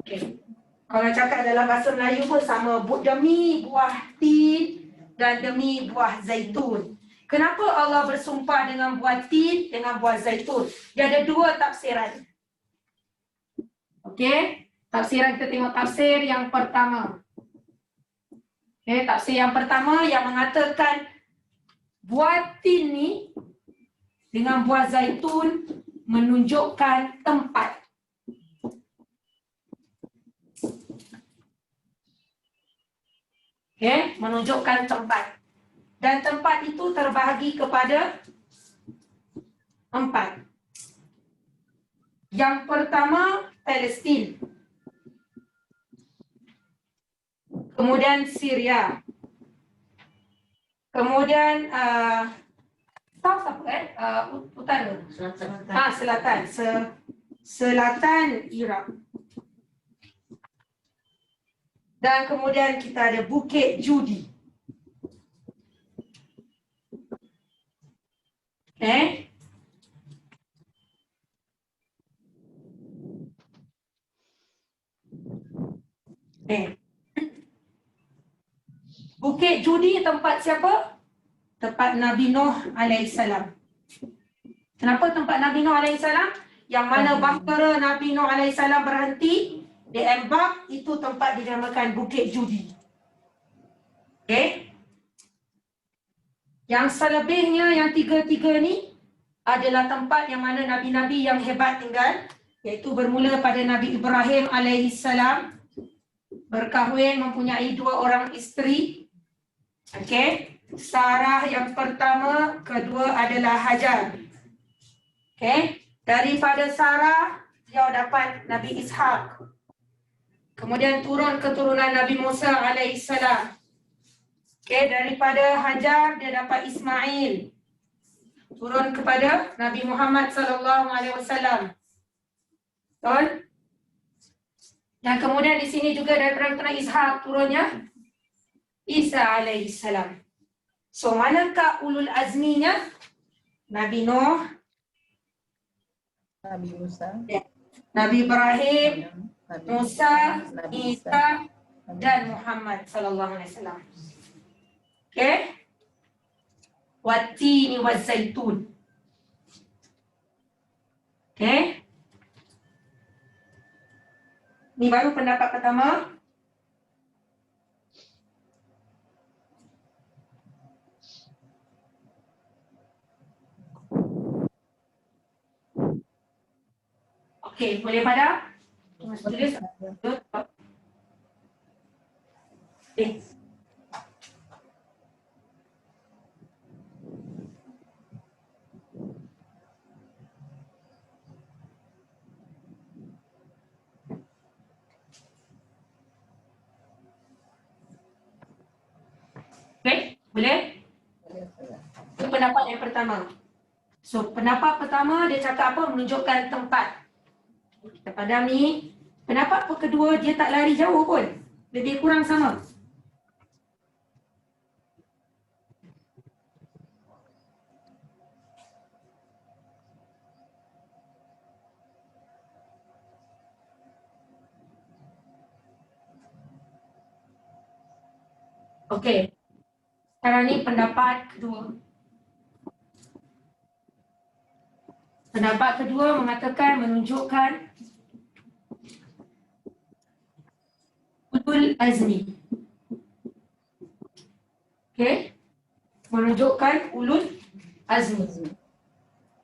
Okey. Kalau cakap dalam bahasa Melayu pun sama, demi buah tin dan demi buah zaitun. Kenapa Allah bersumpah dengan buah tin, dengan buah zaitun? Dia ada dua tafsiran. Okey, tafsiran kita tengok tafsir yang pertama. Okey, tafsir yang pertama yang mengatakan buah tin ni dengan buah zaitun menunjukkan tempat. Okey, menunjukkan tempat. Dan tempat itu terbahagi kepada 4. Yang pertama, Palestin. Kemudian Syria. Kemudian South apa utara? Selatan. Selatan Iraq. Dan kemudian kita ada Bukit Judi. Okay. Bukit Judi tempat siapa? Tempat Nabi Nuh alaihissalam. Kenapa tempat Nabi Nuh alaihissalam? Yang mana bahtera Nabi Nuh alaihissalam berhenti, diembak, itu tempat dinamakan Bukit Judi. Okey. Yang selebihnya, yang tiga-tiga ni adalah tempat yang mana Nabi-Nabi yang hebat tinggal, iaitu bermula pada Nabi Ibrahim alaihissalam, berkahwin, mempunyai 2 orang isteri. Okey, Sarah yang pertama, kedua adalah Hajar. Okey, daripada Sarah dia dapat Nabi Ishak. Kemudian turun keturunan Nabi Musa alaihissalam. Okey, daripada Hajar dia dapat Ismail. Turun kepada Nabi Muhammad sallallahu alaihi wasallam. Betul? Dan kemudian di sini juga daripada keturunan Ishak turunnya Isa alaihissalam. So, manakah ulul azminya? Nabi Nuh, Nabi Musa, Nabi Ibrahim, Nabi Musa, Nabi Isa dan Muhammad sallallahu alaihi wasallam. Okey? Wattini wazzaitun. Okey? Ni baru pendapat pertama. Okey, boleh pada? Tulis. Okey, boleh? Itu pendapat yang pertama. So, pendapat pertama dia cakap apa? Menunjukkan tempat. Kita padam ni. Pendapat kedua dia tak lari jauh pun. Lebih kurang sama. Okey. Sekarang ni pendapat kedua. Pendapat kedua mengatakan menunjukkan ulul azmi. Okey. Menunjukkan ulul azmi.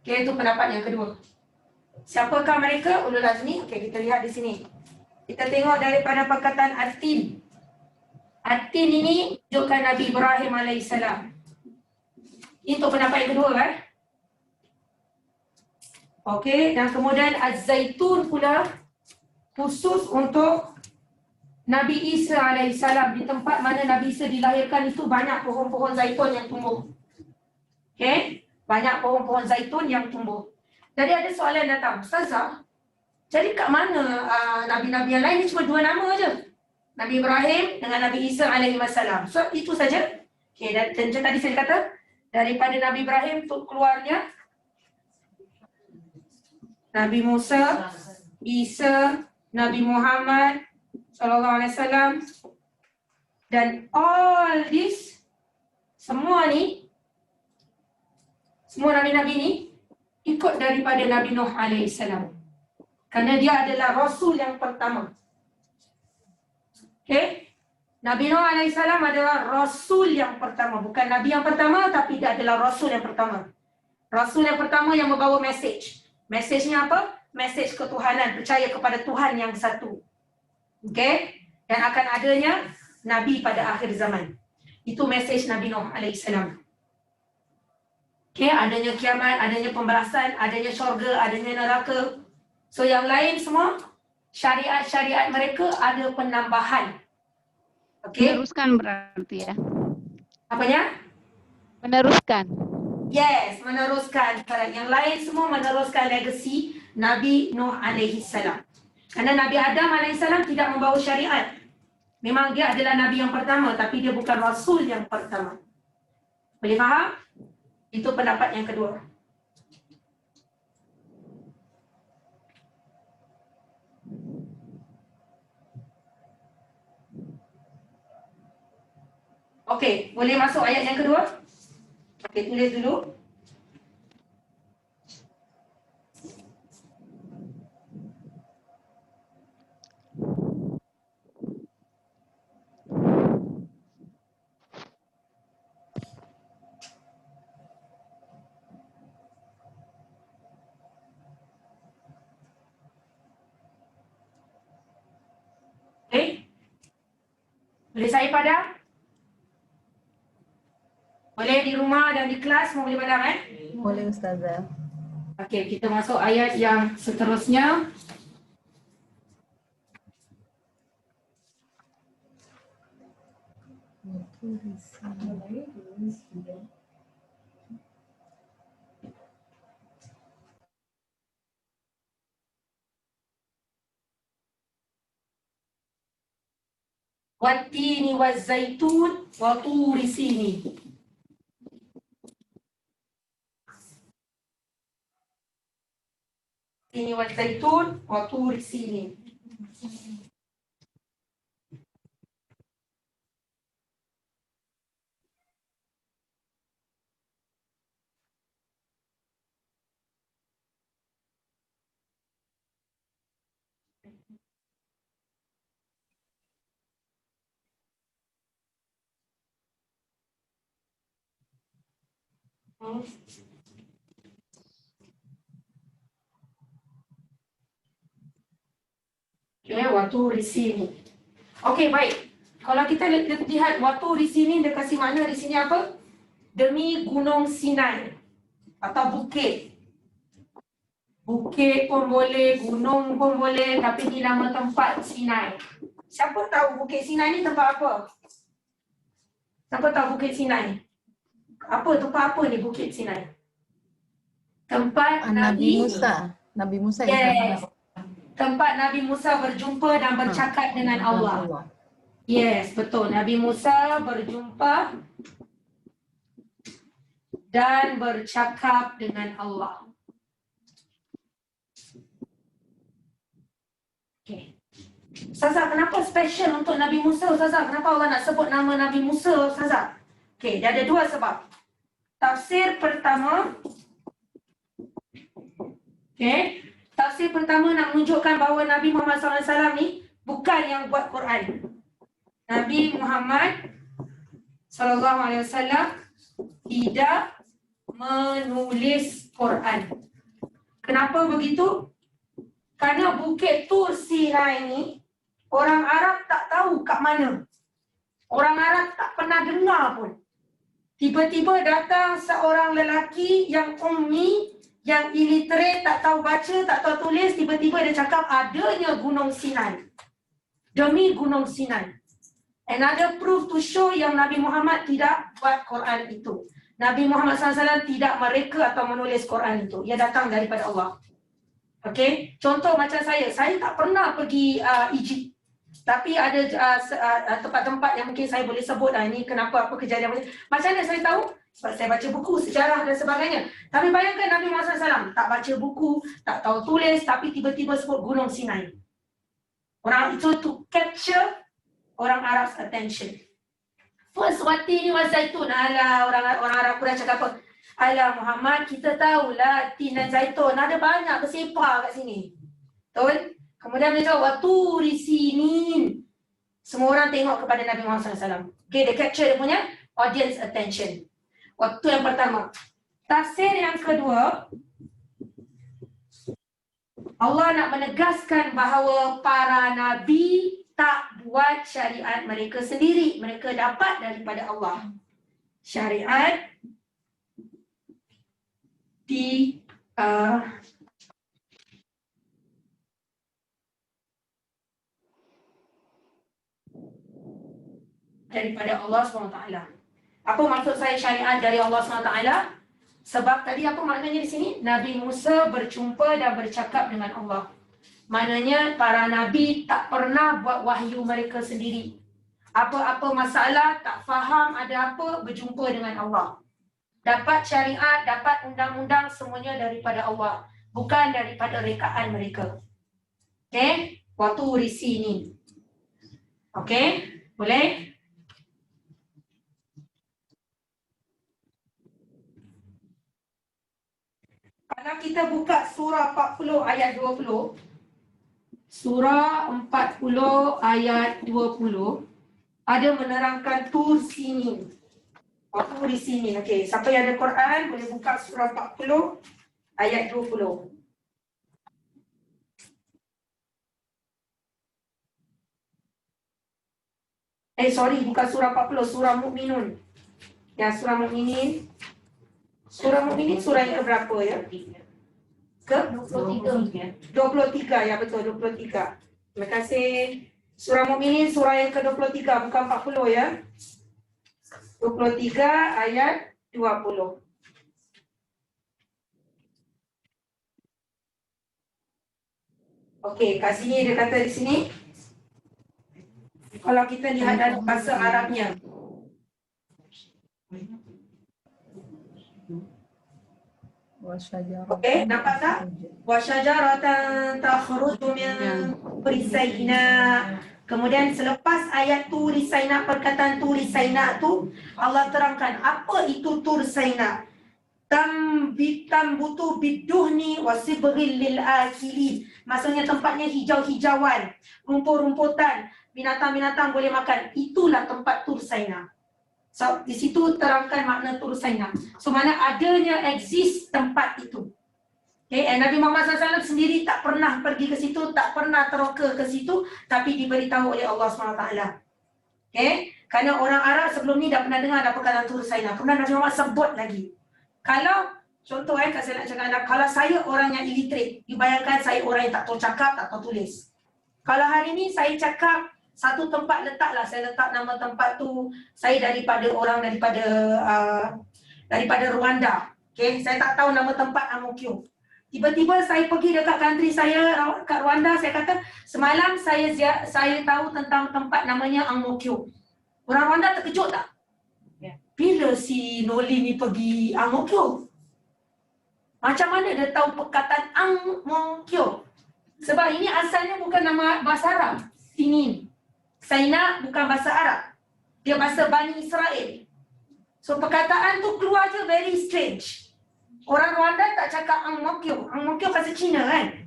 Okey, itu pendapat yang kedua. Siapakah mereka ulul azmi? Okey, kita lihat di sini. Kita tengok daripada perkataan At-Tin. At-Tin ini menunjukkan Nabi Ibrahim alaihissalam. Itu pendapat yang kedua kan? Okey, dan kemudian Az-Zaitun pula khusus untuk Nabi Isa alaihissalam. Di tempat mana Nabi Isa dilahirkan itu banyak pohon-pohon zaitun yang tumbuh. Okey, banyak pohon-pohon zaitun yang tumbuh. Jadi ada soalan datang, Ustazah, jadi kat mana Nabi-Nabi yang lain ni cuma 2 nama je. Nabi Ibrahim dengan Nabi Isa alaihi wassalam. So itu saja. Okay, dan macam tadi saya kata, daripada Nabi Ibrahim tu keluarnya Nabi Musa, Isa, Nabi Muhammad sallallahu alaihi wasallam, dan all this, semua Nabi-Nabi ni ikut daripada Nabi Nuh alaihi salam. Kerana dia adalah Rasul yang pertama. Okay? Nabi Nuh alaihi salam adalah Rasul yang pertama. Bukan Nabi yang pertama, tapi dia adalah Rasul yang pertama. Rasul yang pertama yang membawa message. Message-nya apa? Message ketuhanan. Percaya kepada Tuhan yang satu. Okay? Dan akan adanya Nabi pada akhir zaman. Itu message Nabi Nuh alaihi salam. Okay? Adanya kiamat, adanya pembalasan, adanya syurga, adanya neraka. So yang lain semua, syariat-syariat mereka ada penambahan. Okay? Meneruskan berarti ya. Apanya? Meneruskan. Yes, meneruskan. Yang lain semua meneruskan legacy Nabi Nuh alaihi salam. Kerana Nabi Adam alaihi salam tidak membawa syariat. Memang dia adalah Nabi yang pertama, tapi dia bukan Rasul yang pertama. Boleh faham? Itu pendapat yang kedua. Okey, boleh masuk ayat yang kedua? Okey, tulis dulu. Okey. Boleh saya padam? Boleh di rumah dan di kelas semua boleh padam Boleh Ustazah. Okey, kita masuk ayat yang seterusnya. Wattini wazzaitun wa turi sinin. Ini wazzaitun wa turi sinin. Okay, waktu di sini. Okey, baik. Kalau kita lihat waktu di sini, dia kasih makna di sini apa? Demi Gunung Sinai atau bukit. Bukit pun boleh, gunung pun boleh, tapi ini nama tempat Sinai. Siapa tahu Bukit Sinai ni tempat apa? Siapa tahu Bukit Sinai? Apa tempat apa ni Bukit Sinai? Tempat Nabi Musa. Nabi Musa yes. Tempat Nabi Musa berjumpa dan bercakap dengan Allah. Yes, betul. Nabi Musa berjumpa dan bercakap dengan Allah. Okay. Ustazah, kenapa special untuk Nabi Musa, Ustazah? Kenapa Allah nak sebut nama Nabi Musa, Ustazah? Okay, dia ada 2 sebab. Tafsir pertama, okay, tafsir pertama nak menunjukkan bahawa Nabi Muhammad SAW ni bukan yang buat Quran. Nabi Muhammad SAW tidak menulis Quran. Kenapa begitu? Kerana Bukit Tur Sinai ni orang Arab tak tahu kat mana. Orang Arab tak pernah dengar pun. Tiba-tiba datang seorang lelaki yang ummi, yang illiterate, tak tahu baca, tak tahu tulis, tiba-tiba dia cakap adanya Gunung Sinai. Demi Gunung Sinai. Another proof to show yang Nabi Muhammad tidak buat Quran itu. Nabi Muhammad SAW tidak mereka atau menulis Quran itu. Ia datang daripada Allah. Okey, contoh macam saya tak pernah pergi Egypt. Tapi ada tempat-tempat yang mungkin saya boleh sebut ini kenapa apa kejadian macam mana saya tahu? Sebab saya baca buku sejarah dan sebagainya. Tapi bayangkan Nabi Muhammad SAW tak baca buku, tak tahu tulis, tapi tiba-tiba sebut Gunung Sinai. Orang itu to capture orang Arab's attention. First wati ni zaitun. Alah, orang Arab dah cakap apa? Alah Muhammad, kita tahulah tin dan zaitun. Ada banyak bersepah kat sini. Betul? Kemudian dia cakap waturi sinin. Semua orang tengok kepada Nabi Muhammad SAW. Okay, dia capture dia punya audience attention. Waktu yang pertama. Tafsir yang kedua, Allah nak menegaskan bahawa para nabi tak buat syariat mereka sendiri. Mereka dapat daripada Allah. Syariat daripada Allah SWT. Apa maksud saya syariat dari Allah SWT? Sebab tadi apa maknanya di sini? Nabi Musa berjumpa dan bercakap dengan Allah. Maknanya para nabi tak pernah buat wahyu mereka sendiri. Apa-apa masalah, tak faham ada apa, berjumpa dengan Allah. Dapat syariat, dapat undang-undang semuanya daripada Allah. Bukan daripada rekaan mereka. Okey? Waktu risi ni. Okey? Boleh? Kalau kita buka surah 40 ayat 20. Surah 40 ayat 20 ada menerangkan Tur Sinin. Tur Sinin. Okey, siapa yang ada Quran boleh buka surah 40 ayat 20. Bukan surah 40, surah Mukminun. Ya, surah Mukminin. Surah Mukminin surah yang keberapa ya? Ke 23 ya, betul, 23. Terima kasih. Surah Mukminin surah yang ke-23, bukan 40 ya. 23 ayat 20. Okey, kat sini dia kata di sini. Kalau kita lihat dalam bahasa Arabnya. Okey, nampak tak? Wa syajaratan takhruju min turi Saina. Kemudian selepas ayat Turi Saina, perkataan Turi Saina tu Allah terangkan apa itu Tur Saina. Tambutu biduhni wasibril lil akili. Maksudnya tempatnya hijau-hijauan, rumput-rumputan, binatang-binatang boleh makan. Itulah tempat Tur Saina. So, di situ terangkan makna Tur Saina. So, mana adanya exist tempat itu. Okay, Nabi Muhammad SAW sendiri tak pernah pergi ke situ, tak pernah teroka ke situ, tapi diberitahu oleh Allah SWT. Okay, kerana orang Arab sebelum ni dah pernah dengar ada perkataan Tur Saina. Kemudian Nabi Muhammad sebut lagi. Kalau, contoh kalau saya nak cakap, kalau saya orang yang illiterate, dibayangkan saya orang yang tak tahu cakap, tak tahu tulis. Kalau hari ni saya cakap, satu tempat letaklah, saya letak nama tempat tu, saya daripada Rwanda. Okay, saya tak tahu nama tempat Amokyo. Tiba-tiba saya pergi dekat country saya, kat Rwanda, saya kata, semalam saya tahu tentang tempat namanya Amokyo. Orang Rwanda terkejut tak? Bila si Noli ni pergi Amokyo? Macam mana dia tahu perkataan Amokyo? Sebab ini asalnya bukan nama bahasa Arab. Sinin. Saina bukan bahasa Arab. Dia bahasa Bani Israel. So perkataan tu keluar je very strange. Orang Rwanda tak cakap Amokyo. Amokyo bahasa Cina kan?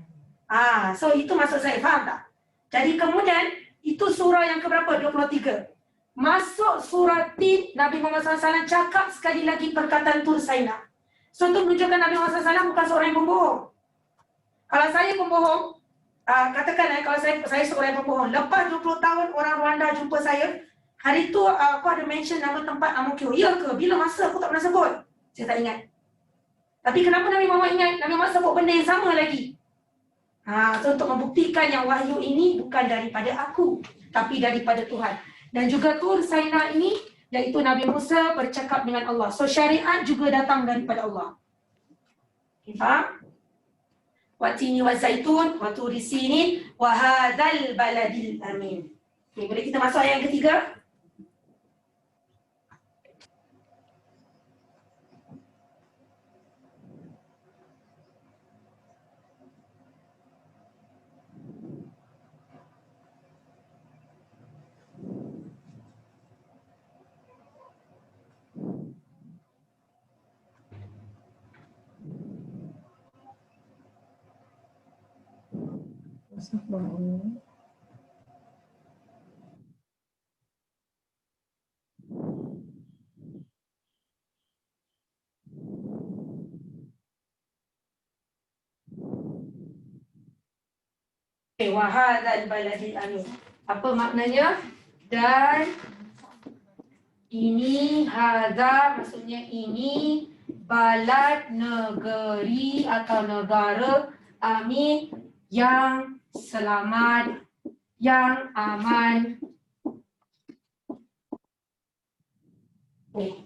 So itu maksud saya, faham tak? Jadi kemudian itu surah yang keberapa? 23. Masuk surah Tin, Nabi Muhammad SAW cakap sekali lagi perkataan Tur Saina. So itu menunjukkan Nabi Muhammad SAW bukan seorang yang pembohong. Kalau saya pembohong, katakan kalau saya seorang yang pembohong, lepas 20 tahun orang Rwanda jumpa saya, hari tu aku ada mention nama tempat Amokyo. Ya ke? Bila masa aku tak pernah sebut? Saya tak ingat. Tapi kenapa Nabi Muhammad ingat? Nabi Muhammad sebut benda yang sama lagi. So untuk membuktikan yang wahyu ini bukan daripada aku, tapi daripada Tuhan. Dan juga Tur Saina ini iaitu Nabi Musa bercakap dengan Allah. So syariat juga datang daripada Allah. Okay, faham? Watini wa zaitun wa turi sinin wa hadzal baladil amin. Okay, boleh kita masuk ayat yang ketiga? Wa hadzal baladil amin. Apa maknanya? Dan ini hadza maksudnya ini balad negeri atau negara amin yang selamat, yang aman. Okay.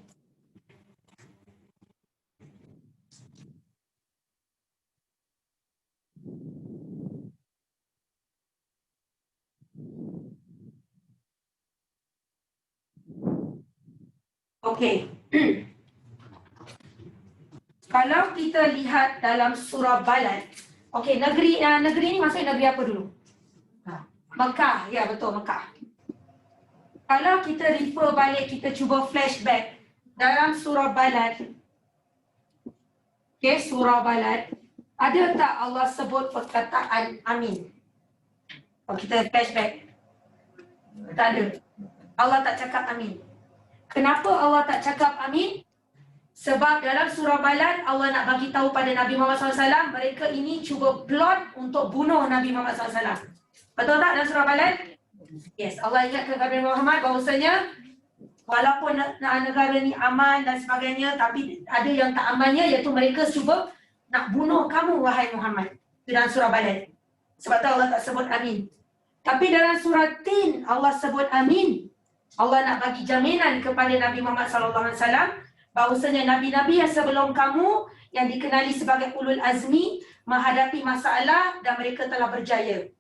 Okey. Kalau kita lihat dalam surah Balad, okey, negeri ni maksudnya negeri apa dulu? Mekah, ya betul, Mekah. Kalau kita refer balik, kita cuba flashback dalam surah Balad. Okey, surah Balad, ada tak Allah sebut perkataan amin? Kalau kita flashback, tak ada. Allah tak cakap amin. Kenapa Allah tak cakap amin? Sebab dalam surah Balad Allah nak bagi tahu pada Nabi Muhammad SAW, mereka ini cuba plot untuk bunuh Nabi Muhammad SAW. Betul tak dalam surah Balad? Yes, Allah ingatkan kepada Muhammad bahawasanya walaupun negara ni aman dan sebagainya, tapi ada yang tak amannya, iaitu mereka cuba nak bunuh kamu wahai Muhammad. Itu dalam surah Balad. Sebab tu Allah tak sebut amin. Tapi dalam surah Tin Allah sebut amin. Allah nak bagi jaminan kepada Nabi Muhammad SAW bahawasanya nabi-nabi yang sebelum kamu yang dikenali sebagai ulul azmi menghadapi masalah dan mereka telah berjaya.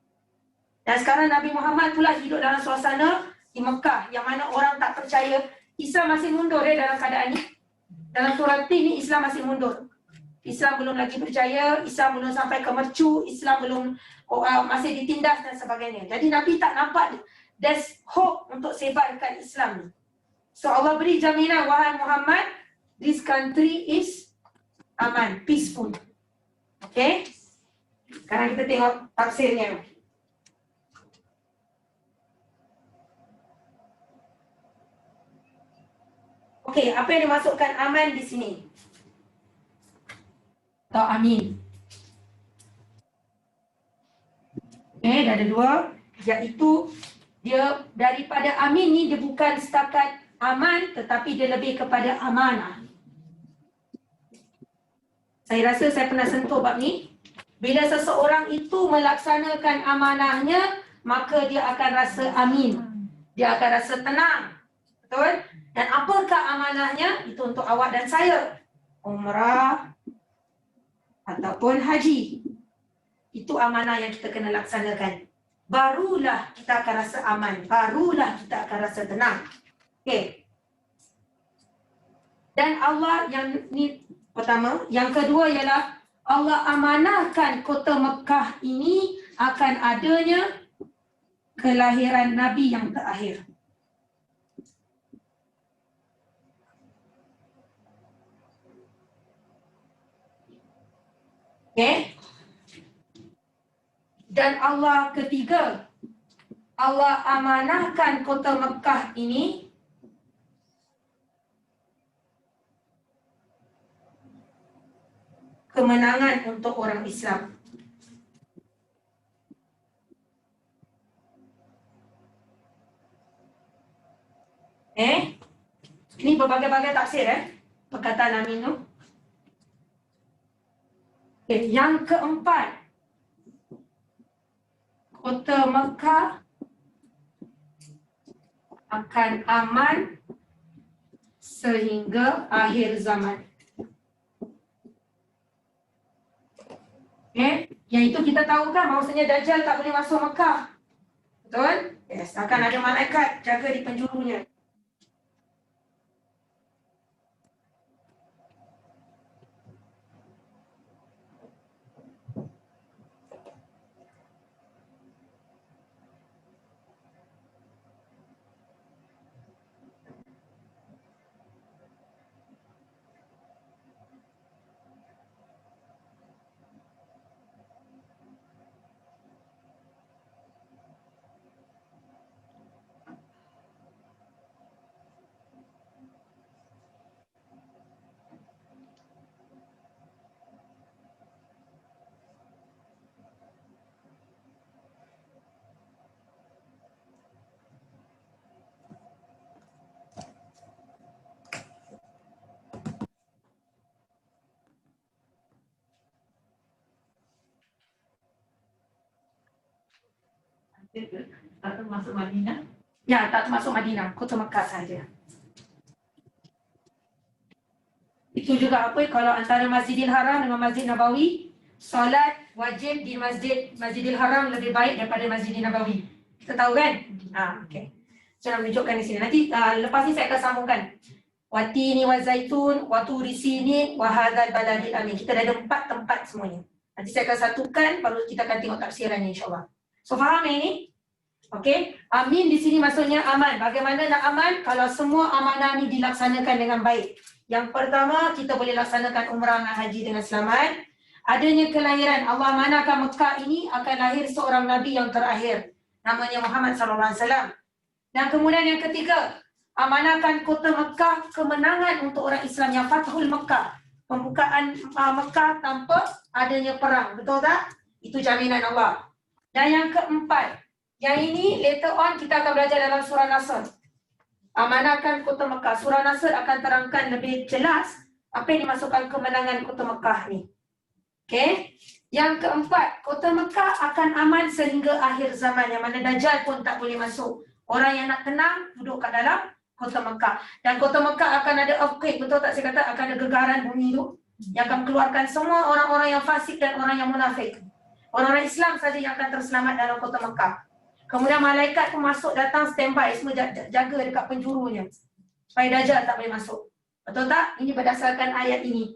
Dan sekarang Nabi Muhammad pula hidup dalam suasana di Mekah yang mana orang tak percaya. Islam masih mundur dalam keadaan ni. Dalam surah Tin ni Islam masih mundur. Islam belum lagi berjaya, Islam belum sampai ke mercu, Islam belum masih ditindas dan sebagainya. Jadi Nabi tak nampak there's hope untuk sebarkan Islam ni. So Allah beri jaminan, wahai Muhammad, this country is aman, peaceful. Okay? Sekarang kita tengok tafsirnya. Okay, apa yang dimasukkan aman di sini? Atau amin. Okay, dah ada dua. Iaitu dia daripada amin ni dia bukan setakat aman tetapi dia lebih kepada amanah. Saya rasa saya pernah sentuh bab ni. Bila seseorang itu melaksanakan amanahnya, maka dia akan rasa amin. Dia akan rasa tenang. Betul? Dan apakah amanahnya? Itu untuk awak dan saya. Umrah ataupun haji. Itu amanah yang kita kena laksanakan. Barulah kita akan rasa aman. Barulah kita akan rasa tenang. Okey. Dan Allah yang ni pertama. Yang kedua ialah Allah amanahkan kota Mekah ini akan adanya kelahiran Nabi yang terakhir. Okey. Dan Allah ketiga, Allah amanahkan kota Mekah ini kemenangan untuk orang Islam. Ini berbagai-bagai tafsir perkataan amin tu. Yang keempat, kota Mekah akan aman sehingga akhir zaman. Yang itu kita tahu kan, maksudnya Dajjal tak boleh masuk Mekah. Betul? Yes, akan ada malaikat jaga di penjurunya. Tak termasuk Madinah. Ya, tak termasuk Madinah, kota Mekah saja. Itu juga apa kalau antara Masjidil Haram dengan Masjid Nabawi, solat wajib di Masjidil Haram lebih baik daripada Masjidil Nabawi. Kita tahu kan? Okey. Saya nak menunjukkan di sini. Nanti lepas ni saya akan sambungkan. Watini wa zaitun, wa turi sinin, wa hadzal baladil amin. Kita dah ada 4 tempat semuanya. Nanti saya akan satukan, baru kita akan tengok tafsirannya insya-Allah. So faham yang ini? Okey. Amin di sini maksudnya aman. Bagaimana nak aman? Kalau semua amanah ni dilaksanakan dengan baik. Yang pertama, kita boleh laksanakan umrah dan haji dengan selamat. Adanya kelahiran, Allah amanahkan Mekah ini akan lahir seorang Nabi yang terakhir. Namanya Muhammad SAW. Dan kemudian yang ketiga, amanahkan kota Mekah kemenangan untuk orang Islam yang Fathul Mekah. Pembukaan Mekah tanpa adanya perang. Betul tak? Itu jaminan Allah. Dan yang keempat, yang ini later on kita akan belajar dalam surah Nasr. Amanahkan kota Mekah. Surah Nasr akan terangkan lebih jelas apa yang dimasukkan kemenangan kota Mekah ni. Okey. Yang keempat, kota Mekah akan aman sehingga akhir zaman. Yang mana Dajjal pun tak boleh masuk. Orang yang nak tenang duduk kat dalam kota Mekah. Dan kota Mekah akan ada earthquake. Betul tak saya kata akan ada gegaran bumi tu. Yang akan keluarkan semua orang-orang yang fasik dan orang yang munafik. Orang-orang Islam saja yang akan terselamat dalam kota Mekah. Kemudian malaikat pun masuk datang standby semua jaga dekat penjurunya. Supaya Dajjal tak boleh masuk. Betul tak? Ini berdasarkan ayat ini.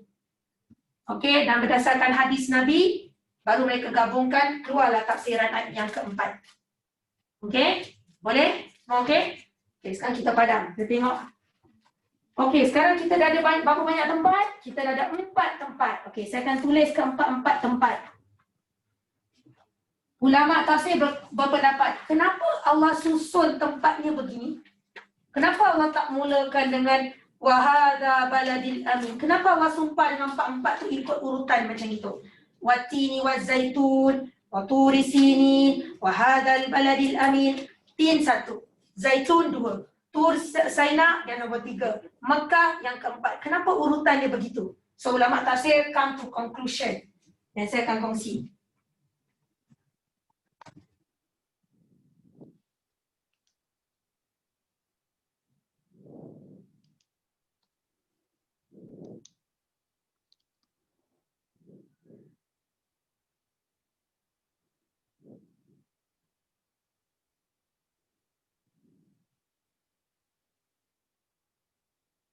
Okey, dan berdasarkan hadis Nabi, baru mereka gabungkan, keluarlah tafsiran ayat yang keempat. Okey? Boleh? Semua okey? Okey, sekarang kita padam. Kita tengok. Okey, sekarang kita dah ada berapa banyak tempat? Kita dah ada 4 tempat. Okey, saya akan tulis ke 4 tempat. Ulama tafsir berpendapat, kenapa Allah susun tempatnya begini? Kenapa Allah tak mulakan dengan wahada baladil amin? Kenapa Allah sumpah dengan 4 tu ikut urutan macam itu? Watini wa zaitun, wa turi sinin, wahadal baladil amin. Tin 1, zaitun 2, tur Saina yang nombor 3, Mekah yang keempat. Kenapa urutannya begitu? So ulama tafsir come to conclusion. Dan saya akan kongsi.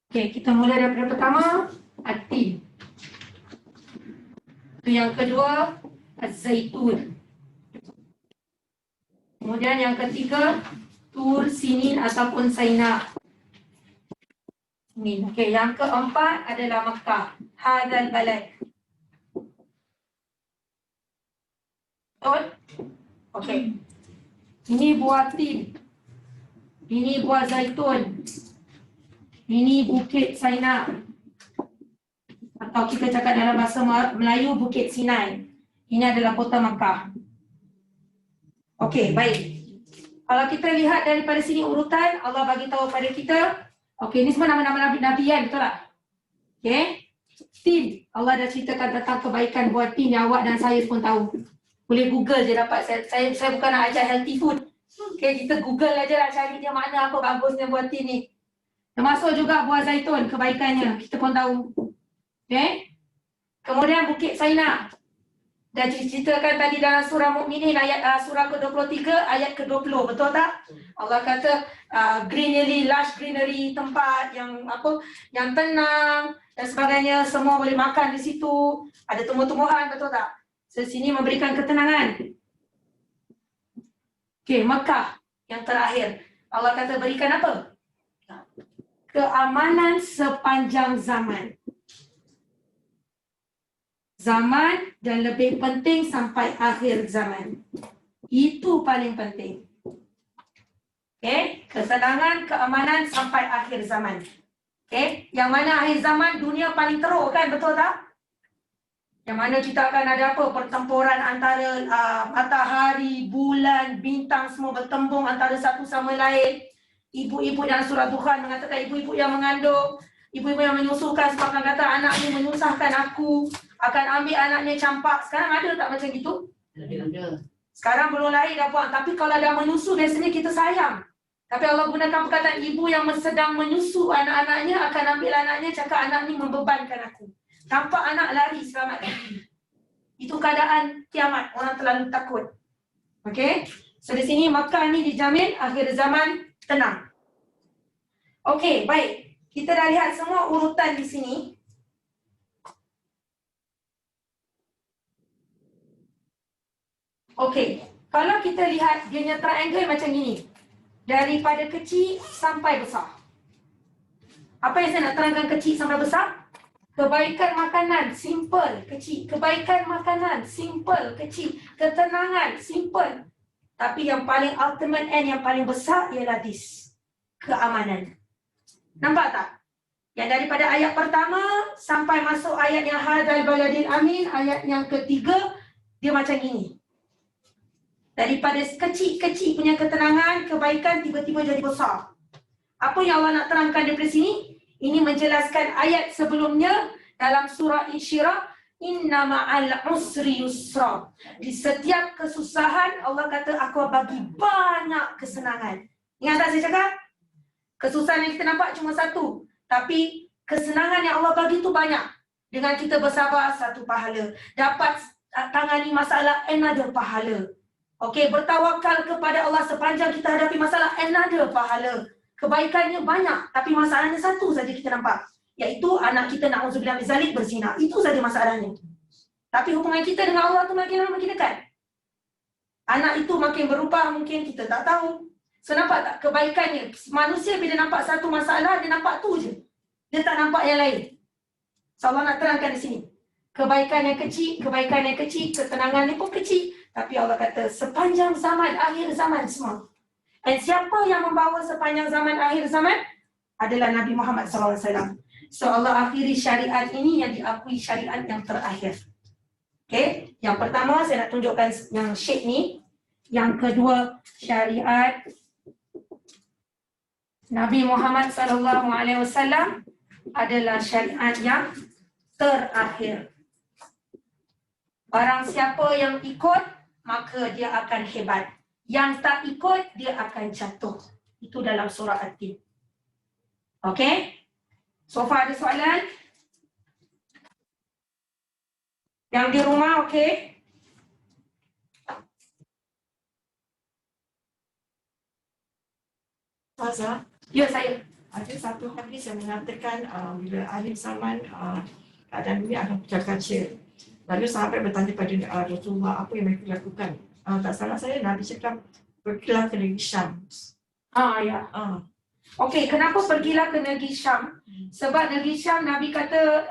Okey, kita mula daripada pertama, At-Tin. Yang kedua, Az-Zaitun. Kemudian yang ketiga, Tur Sinin ataupun Saina. Okey, yang keempat adalah Mekah. Hadzal balad. Betul? Okey. Ini buah tin. Ini buah zaitun. Ini Bukit Saina. Atau kita cakap dalam bahasa Melayu Bukit Sinai. Ini adalah kota Mekah. Okey, baik. Kalau kita lihat daripada sini urutan, Allah bagi tahu pada kita. Okey, ini semua nama-nama Nabi kan, betul tak? Okey. Tin. Allah dah ceritakan tentang kebaikan buat tin yang awak dan saya pun tahu. Boleh Google je dapat. Saya bukan nak ajar healthy food. Okey, kita Google aja lah cari dia mana apa bagusnya buat tin ni. Termasuk juga buah zaitun, kebaikannya. Kita pun tahu. Okay? Kemudian Bukit Saina. Dah ceritakan tadi dalam surah Mukminin ayat surah ke-23 ayat ke-20, betul tak? Allah kata greenery, lush greenery, tempat yang yang tenang dan sebagainya, semua boleh makan di situ, ada tumbuh-tumbuhan, betul tak? Sini memberikan ketenangan. Okey, Mekah yang terakhir. Allah kata berikan apa? Keamanan sepanjang zaman. Zaman dan lebih penting sampai akhir zaman. Itu paling penting. Okey, ketenangan, keamanan sampai akhir zaman. Okey, yang mana akhir zaman dunia paling teruk kan, betul tak? Yang mana kita akan ada apa? Pertempuran antara matahari, bulan, bintang semua bertembung antara satu sama lain. Ibu-ibu dalam surah Dukhan mengatakan ibu-ibu yang mengandung, ibu-ibu yang menyusukan sebab akan kata anak ni menyusahkan aku, akan ambil anaknya campak. Sekarang ada tak macam gitu? Ada. Sekarang belum lahir dah puan, tapi kalau dah menyusu biasanya kita sayang. Tapi Allah gunakan perkataan ibu yang sedang menyusu anak-anaknya akan ambil anaknya, cakap anak ni membebankan aku. Nampak anak lari selamatkan diri. Itu keadaan kiamat, orang terlalu takut. Okey? So di sini Makkah ni dijamin akhir zaman tenang. Okey, baik. Kita dah lihat semua urutan di sini. Okey, kalau kita lihat dia punya triangle macam gini. Daripada kecil sampai besar. Apa yang saya nak terangkan kecil sampai besar? Kebaikan makanan, simple, kecil. Kebaikan makanan, simple, kecil. Ketenangan, simple. Tapi yang paling ultimate and yang paling besar ialah this. Keamanan. Nampak tak? Yang daripada ayat pertama sampai masuk ayat yang hadzal baladil amin, ayat yang ketiga, dia macam gini. Daripada kecil-kecil punya ketenangan, kebaikan tiba-tiba jadi besar. Apa yang Allah nak terangkan daripada sini? Ini menjelaskan ayat sebelumnya dalam surah Insyirah, inna ma'al usri yusra. Di setiap kesusahan Allah kata aku bagi banyak kesenangan. Ingat tak saya cakap? Kesusahan yang kita nampak cuma satu, tapi kesenangan yang Allah bagi tu banyak. Dengan kita bersabar, satu pahala. Dapat tangani masalah, another pahala. Okey, bertawakal kepada Allah sepanjang kita hadapi masalah, another pahala. Kebaikannya banyak, tapi masalahnya satu saja kita nampak. Iaitu anak kita na'udzubillah min zalik berzina. Itu saja masalahnya. Tapi hubungan kita dengan Allah tu makin lama makin dekat. Anak itu makin berubah, mungkin kita tak tahu. So nampak tak kebaikannya? Manusia bila nampak satu masalah, dia nampak tu je. Dia tak nampak yang lain. So Allah nak terangkan di sini. Kebaikan yang kecil, ketenangan ni pun kecil. Tapi Allah kata sepanjang zaman, akhir zaman semua. Dan siapa yang membawa sepanjang zaman, akhir zaman? Adalah Nabi Muhammad SAW. So Allah akhiri syariat ini yang diakui syariat yang terakhir. Okay, yang pertama saya nak tunjukkan yang shape ni. Yang kedua, syariat Nabi Muhammad SAW adalah syariat yang terakhir. Barang siapa yang ikut, maka dia akan hebat. Yang tak ikut, dia akan jatuh. Itu dalam surah At-Tin. Okay? So far ada soalan? Yang di rumah, okay? Faza, Ya, saya. ada satu hadis yang mengatakan bila akhir zaman keadaan dunia akan pecah kaca. Lalu sahabat bertanya pada Rasulullah apa yang mereka lakukan. Tak salah saya Nabi cakap pergilah ke negeri Syam. Ya. Okey, kenapa pergilah ke negeri Syam? Sebab negeri Syam Nabi kata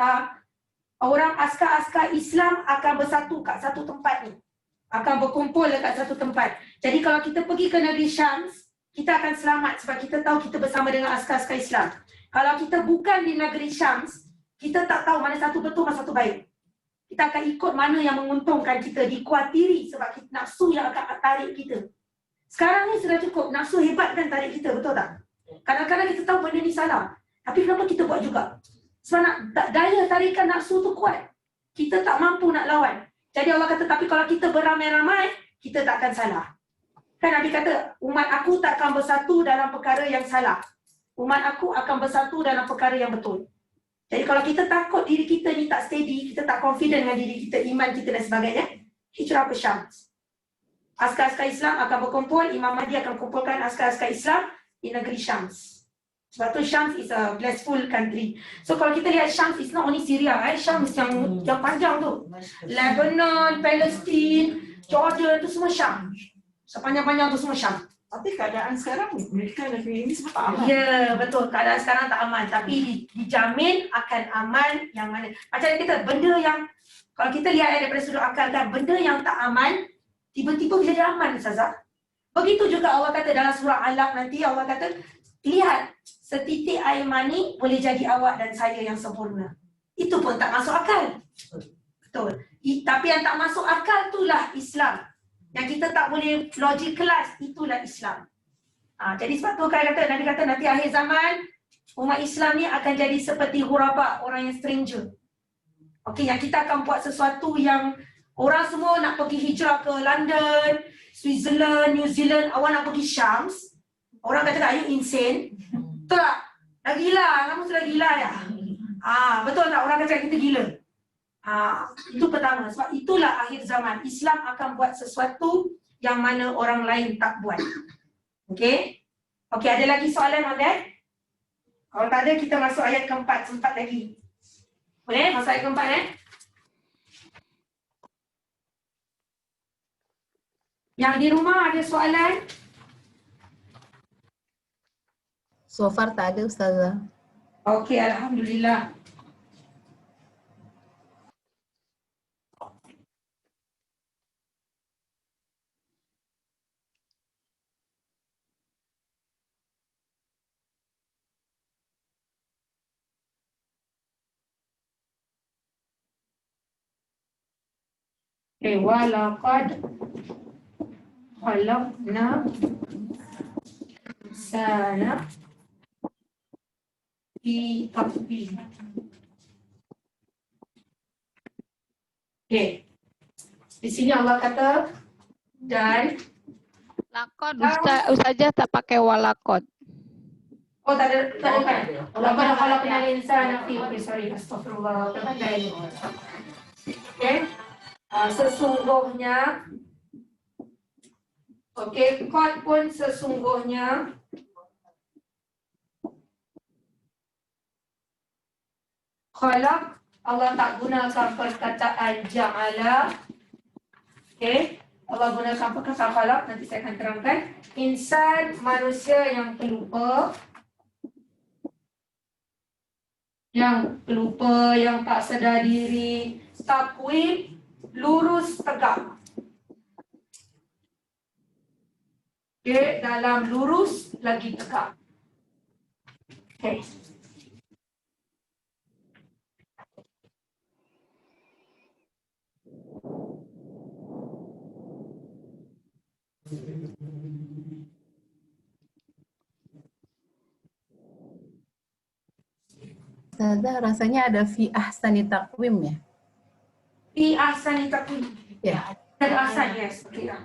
orang askar-askar Islam akan bersatu kat satu tempat ni. Akan berkumpul dekat satu tempat. Jadi kalau kita pergi ke negeri Syam, kita akan selamat sebab kita tahu kita bersama dengan askar-askar Islam. Kalau kita bukan di negeri Syam, kita tak tahu mana satu betul, mana satu baik. Kita akan ikut mana yang menguntungkan kita, dikuatiri sebab kita, nafsu yang akan tarik kita. Sekarang ni sudah cukup, nafsu hebat kan tarik kita, betul tak? Kadang-kadang kita tahu benda ni salah, tapi kenapa kita buat juga? Sebab daya tarikan nafsu tu kuat. Kita tak mampu nak lawan. Jadi Allah kata, tapi kalau kita beramai-ramai, kita tak akan salah. Kan Nabi kata, umat aku tak akan bersatu dalam perkara yang salah. umat aku akan bersatu dalam perkara yang betul. Jadi kalau kita takut diri kita ni tak steady, kita tak confident dengan diri kita, iman kita dan sebagainya, hijrah ke Syam. Askar-askar Islam akan berkumpul, Imam Mahdi akan kumpulkan askar-askar Islam di negeri Syams. Sebab tu Syams is a blissful country. So kalau kita lihat Syams, it's not only Syria, Syams yang panjang tu. Lebanon, Palestine, Jordan tu semua Syam. Sepanjang-panjang tu semua Syam. Tapi keadaan sekarang mereka negeri ini semua tak aman. Ya, betul. Keadaan sekarang tak aman. Tapi dijamin akan aman yang mana. Macam kita, benda yang, kalau kita lihat daripada sudut akal kan, benda yang tak aman, tiba-tiba bila dia aman, Ustazah. Begitu juga Allah kata dalam surah Alaq nanti, Allah kata, lihat, setitik air mani boleh jadi awak dan saya yang sempurna. Itu pun tak masuk akal. Betul. Tapi yang tak masuk akal itulah Islam. Yang kita tak boleh logik kelas, itulah Islam. Jadi sebab tu Nabi kata nanti akhir zaman, umat Islam ni akan jadi seperti ghuraba, orang yang stranger. Okey, yang kita akan buat sesuatu yang orang semua nak pergi hijrah ke London, Switzerland, New Zealand, awak nak pergi Syams. Orang kata, are you insane? Betul tak? Dah gila, kamu sudah gila ya? Betul tak? Orang kata kita gila. Itu pertama, sebab itulah akhir zaman. Islam akan buat sesuatu yang mana orang lain tak buat. Okey? Okey, ada lagi soalan on that? Kalau tak ada, kita masuk ayat keempat, sempat lagi. Boleh? Masuk ayat keempat Yang di rumah ada soalan? So far tak ada Ustazah. Okey, Alhamdulillah. Walaqad khalaqna insana fi taqwim. Okey. Di sini Allah kata dan lakod Ustazah tak pakai walakod. Oh tak ada kan? Walaqad khalaqna insana fi sorry, astagfirullah. Okey. Sesungguhnya, okey, qad pun sesungguhnya, khalaq Allah tak gunakan perkataan ja'ala. Okey, Allah gunakan perkataan khalaq, nanti saya akan terangkan. Insan, manusia yang pelupa, yang tak sedar diri. Taqwim, lurus tegak. Okey, dalam lurus lagi tegak. Okey. Ustazah, rasanya ada fi ahsani taqwim ya? Fi ahsani taqwim. Ya. Ada ahsan, yes. Okey lah.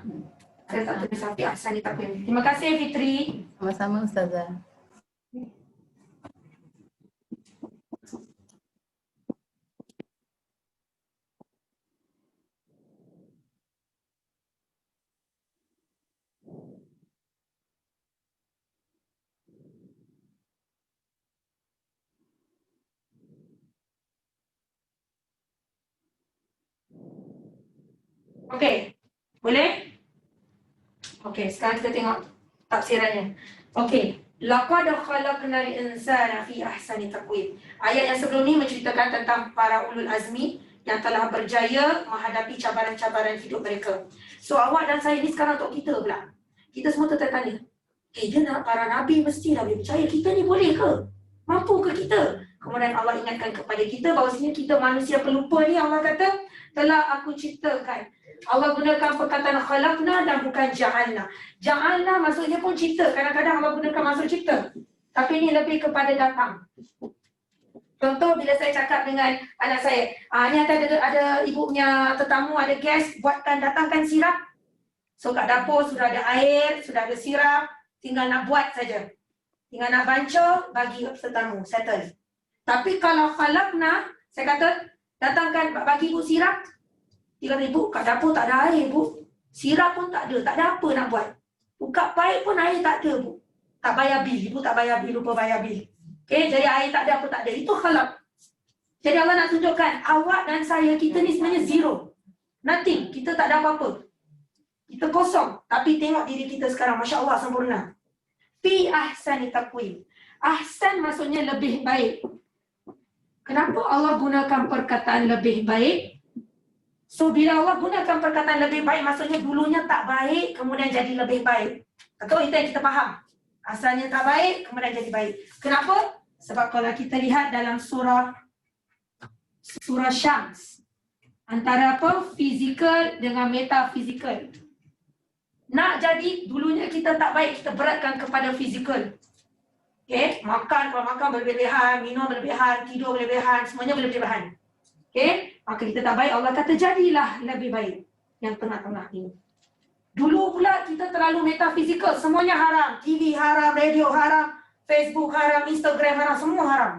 Saya tak tulis fi ahsani taqwim. Terima kasih Fitri. Sama-sama Ustazah. Okey. Boleh? Okey, sekarang kita tengok tafsirannya. Okey. Laqad khalaqnal insana fi ahsani taqwim. Ayat yang sebelum ni menceritakan tentang para ulul azmi yang telah berjaya menghadapi cabaran-cabaran hidup mereka. So awak dan saya ni sekarang untuk kita pula. Kita semua tertanya. Dia nak para nabi mestilah boleh percaya. Kita ni boleh ke? Mampu ke kita? Kemudian Allah ingatkan kepada kita bahawasanya kita manusia pelupa ni, Allah kata, telah aku ciptakan. Allah gunakan perkataan khalaqna dan bukan ja'alna. Ja'alna maksudnya pun cipta. Kadang-kadang Allah gunakan maksud cipta. Tapi ini lebih kepada datang. Contoh bila saya cakap dengan anak saya, ni ada ibunya tetamu, ada guest, datangkan sirap. So kat dapur sudah ada air, sudah ada sirap, tinggal nak buat saja. Tinggal nak banca, bagi tetamu, settle. Tapi kalau khalaqna, saya kata, datangkan, bagi ibu sirap. Dia kata, ibu kat dapur tak ada air, bu. Sirap pun tak ada apa nak buat. Buka paip pun air tak ada, bu. Tak bayar bil, ibu tak bayar bil, lupa bayar bil. Okay, jadi air tak ada, apa tak ada. Itu khalaq. Jadi Allah nak tunjukkan, awak dan saya, kita ni sebenarnya zero. Nothing, kita tak ada apa-apa. Kita kosong. Tapi tengok diri kita sekarang, Masya Allah, sempurna. Fi ahsani taqwim. Ahsan maksudnya lebih baik. Kenapa Allah gunakan perkataan lebih baik? So bila Allah gunakan perkataan lebih baik, maksudnya dulunya tak baik, kemudian jadi lebih baik. Atau itu yang kita faham. Asalnya tak baik, kemudian jadi baik. Kenapa? Sebab kalau kita lihat dalam surah Syams, antara apa? Fizikal dengan metafizikal. Nak jadi, dulunya kita tak baik, kita beratkan kepada fizikal. Okay, makan, kalau makan berlebihan, minum berlebihan, tidur berlebihan, semuanya berlebihan. Okay, maka kita tak baik, Allah kata jadilah lebih baik. Yang tengah-tengah ini. Dulu pula kita terlalu metafizikal, semuanya haram. TV haram, radio haram, Facebook haram, Instagram haram, semua haram.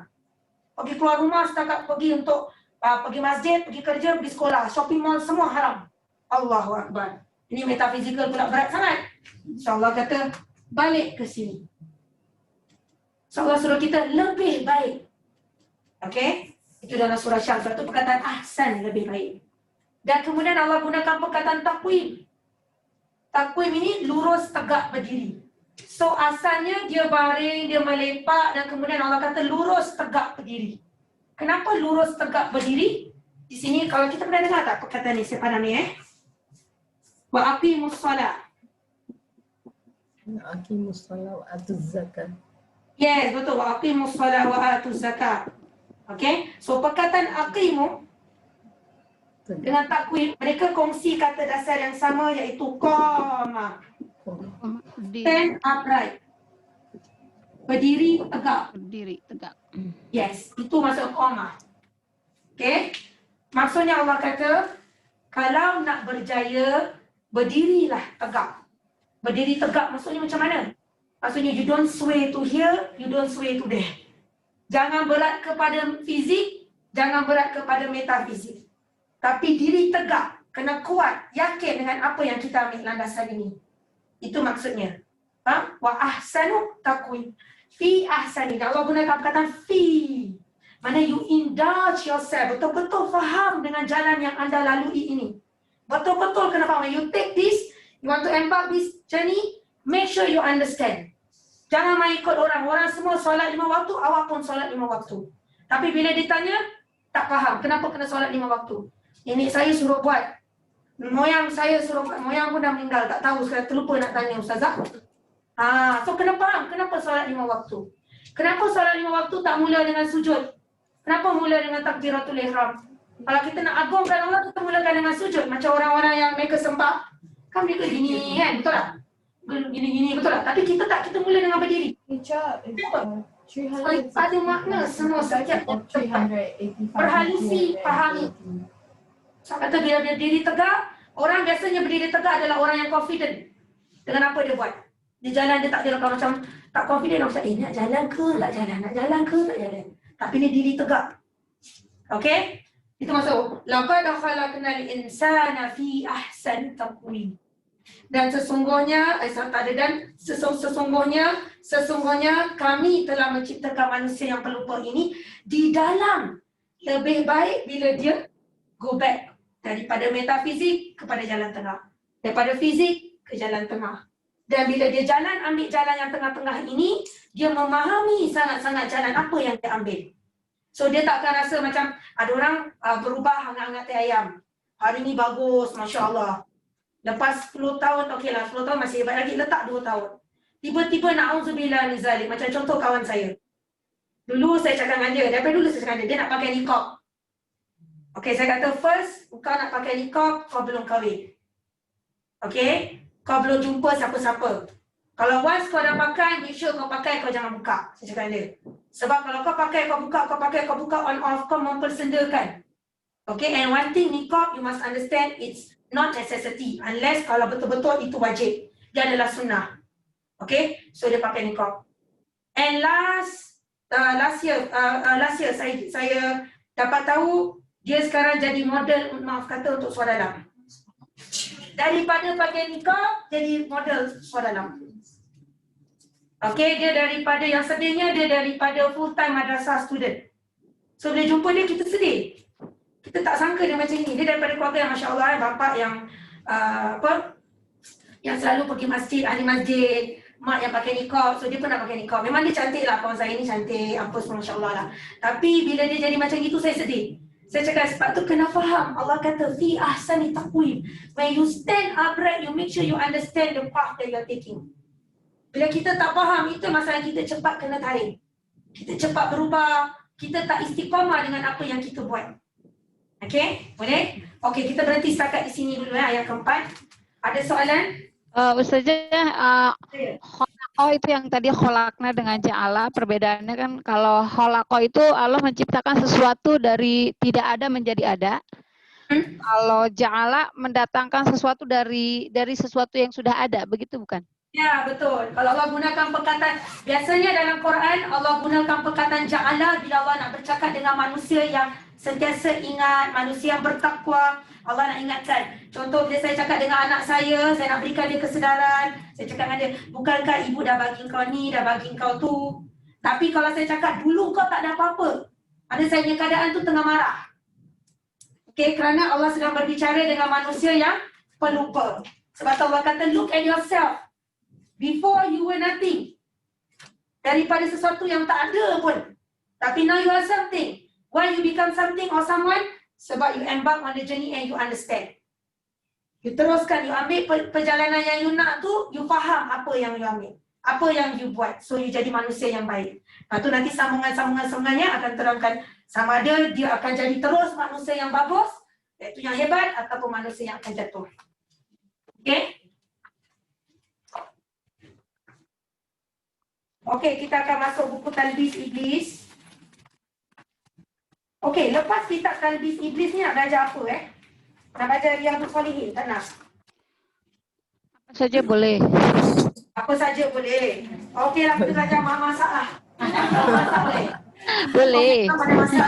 Pergi keluar rumah setakat pergi untuk pergi masjid, pergi kerja, pergi sekolah, shopping mall, semua haram. Allahu Akbar. Ini metafizikal pula berat sangat. InsyaAllah kata, balik ke sini. InsyaAllah suruh kita lebih baik. Okay? Itu dalam surah Syams. Itu perkataan ahsan, lebih baik. Dan kemudian Allah gunakan perkataan taqwim. Taqwim ini lurus tegak berdiri. So asalnya dia baring, dia melepak dan kemudian Allah kata lurus tegak berdiri. Kenapa lurus tegak berdiri? Di sini kalau kita pernah dengar tak perkataan ni? Saya padam ni Wa aqimus salat. Wa aqimus salat wa atuz zakat. Yes, betul. Wa aqimus salat wa atuz zakat. Okay. So perkataan aqimu dengan takwim, mereka kongsi kata dasar yang sama iaitu qama. Stand upright. Berdiri tegak. Berdiri tegak. Yes, itu maksud qama. Okay. Maksudnya Allah kata, kalau nak berjaya, berdirilah tegak. Berdiri tegak maksudnya macam mana? Maksudnya you don't sway to here, you don't sway to there. Jangan berat kepada fizik, jangan berat kepada metafizik. Tapi diri tegak, kena kuat, yakin dengan apa yang kita ambil landasan ini. Itu maksudnya. Wa ahsanu taqwim. Fi ahsani. Allah gunakan perkataan fi. Mana you indulge yourself, betul-betul faham dengan jalan yang anda lalui ini. Betul-betul kena faham. You take this, you want to embark this journey, make sure you understand. Jangan main ikut orang. Orang semua solat 5 waktu, awak pun solat 5 waktu. Tapi bila ditanya, tak faham. Kenapa kena solat 5 waktu? Nenek saya suruh buat. Moyang saya suruh buat. Moyang pun dah meninggal. Tak tahu sekarang terlupa nak tanya Ustazah. So kena faham. Kenapa solat 5 waktu? Kenapa solat 5 waktu tak mula dengan sujud? Kenapa mula dengan takbiratul ihram? Kalau kita nak agungkan Allah, kita mulakan dengan sujud. Macam orang-orang yang mereka sembah. Kan mereka gini kan, betul tak? Gini-gini, betul tak? Tapi kita tak, kita mula dengan berdiri. Ada makna semua saja. Perhalusi, fahami. So kata bila dia berdiri tegak, orang biasanya berdiri tegak adalah orang yang confident dengan apa dia buat. Di jalan dia tak ada kalau macam tak confident, macam nak jalan ke tak jalan, nak jalan ke tak jalan. Tapi dia diri tegak. Okay? Itu maksud laqad khalaqnal insana fi ahsani taqwim. Dan sesungguhnya sesungguhnya kami telah menciptakan manusia yang pelupa ini di dalam lebih baik bila dia go back daripada metafizik kepada jalan tengah, daripada fizik ke jalan tengah. Dan bila dia ambil jalan yang tengah-tengah ini, dia memahami sangat-sangat jalan apa yang dia ambil. So dia tak akan rasa macam ada orang berubah hangat-hangat teh ayam. Hari ni bagus, Masya Allah. Lepas 10 tahun, okeylah 10 tahun masih hebat lagi, letak 2 tahun. Tiba-tiba na'udzubillah min zalik. Macam contoh kawan saya. Dulu saya cakap dengan dia, daripada dulu saya cakap dengan dia nak pakai niqab. Okey, saya kata first, kau nak pakai niqab, kau belum kahwin. Okey, kau belum jumpa siapa-siapa. Kalau once kau dah pakai, make sure kau pakai, kau jangan buka. Saya cakap dengan dia. Sebab kalau kau pakai, kau buka, kau pakai, kau buka, on off, kau mempersendakan. Okay, and one thing niqab, you must understand, it's not necessity. Unless kalau betul-betul itu wajib. Dia adalah sunnah. Okay, so dia pakai niqab. And last year saya dapat tahu dia sekarang jadi model, maaf kata, untuk suara dalam. Daripada pakai nikah jadi model suara dalam. Okey, dia daripada yang sedihnya dia daripada full time madrasah student. So bila jumpa dia kita sedih. Kita tak sangka dia macam ni. Dia daripada keluarga yang masya-Allah, bapa yang yang selalu pergi masjid, ahli masjid, mak yang pakai niqab. So dia pun nak pakai niqab. Memang dia cantik lah, kawan saya ni cantik, apa semua masya-Allah lah. Tapi bila dia jadi macam itu saya sedih. Saya cakap sebab tu kena faham. Allah kata fi ahsani taqwim. When you stand upright, you make sure you understand the path that you are taking. Bila kita tak faham, itu masalah kita cepat kena tarik. Kita cepat berubah, kita tak istiqamah dengan apa yang kita buat. Okey, boleh? Okey, kita berhenti setakat di sini dulu ayat keempat. Ada soalan? Ustazah, kholaqo itu yang tadi kholakna dengan ja'ala, perbedaannya kan kalau kholaqo itu Allah menciptakan sesuatu dari tidak ada menjadi ada. Kalau ja'ala mendatangkan sesuatu dari sesuatu yang sudah ada, begitu bukan? Ya, betul. Kalau Allah gunakan perkataan, biasanya dalam Quran Allah gunakan perkataan ja'ala bila Allah nak bercakap dengan manusia yang sentiasa ingat, manusia yang bertakwa. Allah nak ingatkan. Contoh bila saya cakap dengan anak saya nak berikan dia kesedaran. Saya cakap dengan dia, bukankah ibu dah bagi kau ni, dah bagi kau tu. Tapi kalau saya cakap dulu kau tak ada apa-apa, ada saya punya keadaan tu tengah marah. Okey, kerana Allah sedang berbicara dengan manusia yang pelupa. Sebab Allah kata, look at yourself. Before you were nothing. Daripada sesuatu yang tak ada pun. Tapi now you are something. Why you become something or someone? Sebab you embark on the journey and you understand. You teruskan, you ambil perjalanan yang you nak tu, you faham apa yang you ambil. Apa yang you buat. So you jadi manusia yang baik. Lepas tu nanti sambungan-sambungannya akan terangkan sama ada dia akan jadi terus manusia yang bagus, iaitu yang hebat, ataupun manusia yang akan jatuh. Okay? Okey, kita akan masuk buku Talbis Iblis. Okey, lepas kitab Talbis Iblis ni nak belajar apa Nak belajar Riyadhus Shalihin, tak nak? Apa saja boleh. Apa saja boleh. Okey lah, kita belajar masak lah. Masak boleh? Boleh. Okay, pada masak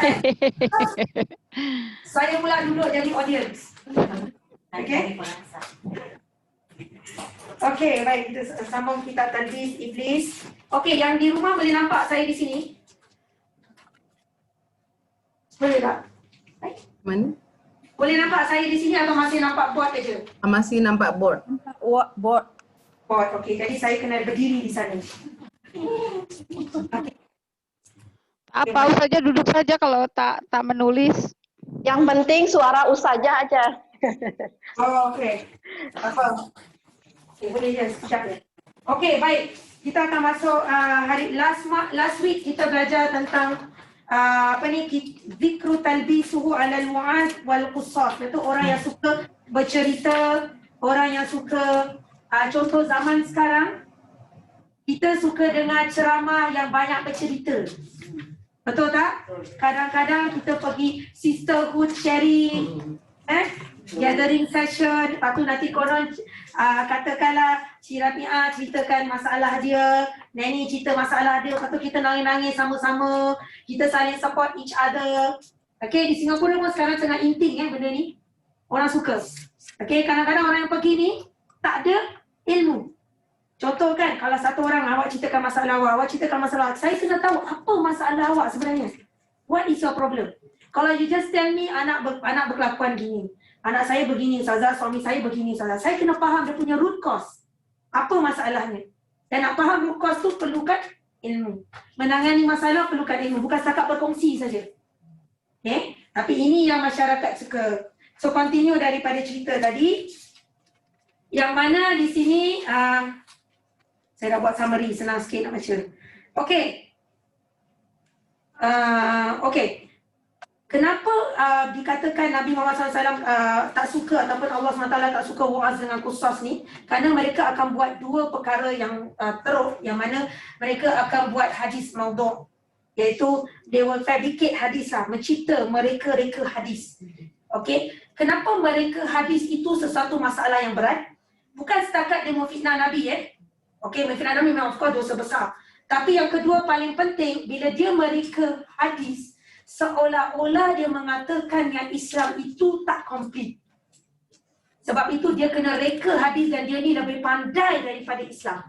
Saya pula duduk jadi audience. Okey? Okey, baik, kita sambung kitab Talbis Iblis. Okey, yang di rumah boleh nampak saya di sini? Boleh tak? Mana? Boleh nampak saya di sini atau masih nampak board saja? Masih nampak board. Board. Board, okey. Jadi saya kena berdiri di sana. Apa saja duduk saja kalau tak menulis. Yang penting suara Ustazah aja. Oh, okey. Apa? Okay, boleh je, sekejap je. Okey, baik. Kita akan masuk hari last week kita belajar tentang zikru talbisuhu alal mu'az wal qussas. Itu orang yang suka bercerita, orang yang suka contoh zaman sekarang kita suka dengar ceramah yang banyak bercerita. Betul tak? Kadang-kadang kita pergi sisterhood sharing, gathering session, lepas tu nanti korang katakanlah Cik Rafi'ah ceritakan masalah dia, Nani cerita masalah dia, lepas tu kita nangis-nangis sama-sama, kita saling support each other. Okay, di Singapura pun sekarang tengah inting benda ni. Orang suka. Okay, kadang-kadang orang yang pergi ni tak ada ilmu. Contoh kan, kalau satu orang awak ceritakan masalah awak ceritakan masalah awak, saya kena tahu apa masalah awak sebenarnya. What is your problem? Kalau you just tell me anak berkelakuan gini, anak saya begini Ustazah, suami saya begini Ustazah, saya kena faham dia punya root cause. Apa masalahnya? Dan nak faham root cause tu perlukan ilmu. Menangani masalah perlukan ilmu, bukan setakat berkongsi saja. Okay? Tapi ini yang masyarakat suka. So continue daripada cerita tadi. Yang mana di sini saya dah buat summary, senang sikit nak baca. Okey. Okey. Kenapa dikatakan Nabi Muhammad SAW tak suka ataupun Allah SWT tak suka wa'az dengan qusas ni? Kerana mereka akan buat dua perkara yang teruk, yang mana mereka akan buat hadis maudhu', iaitu they will fabricate hadis lah, mencipta, mereka-reka hadis. Okey, kenapa mereka hadis itu sesuatu masalah yang berat? Bukan setakat dia memfitnah Nabi Okey, memfitnah Nabi memang of course dosa besar. Tapi yang kedua paling penting, bila dia mereka hadis, seolah-olah dia mengatakan yang Islam itu tak komplit. Sebab itu dia kena reka hadis dan dia ni lebih pandai daripada Islam.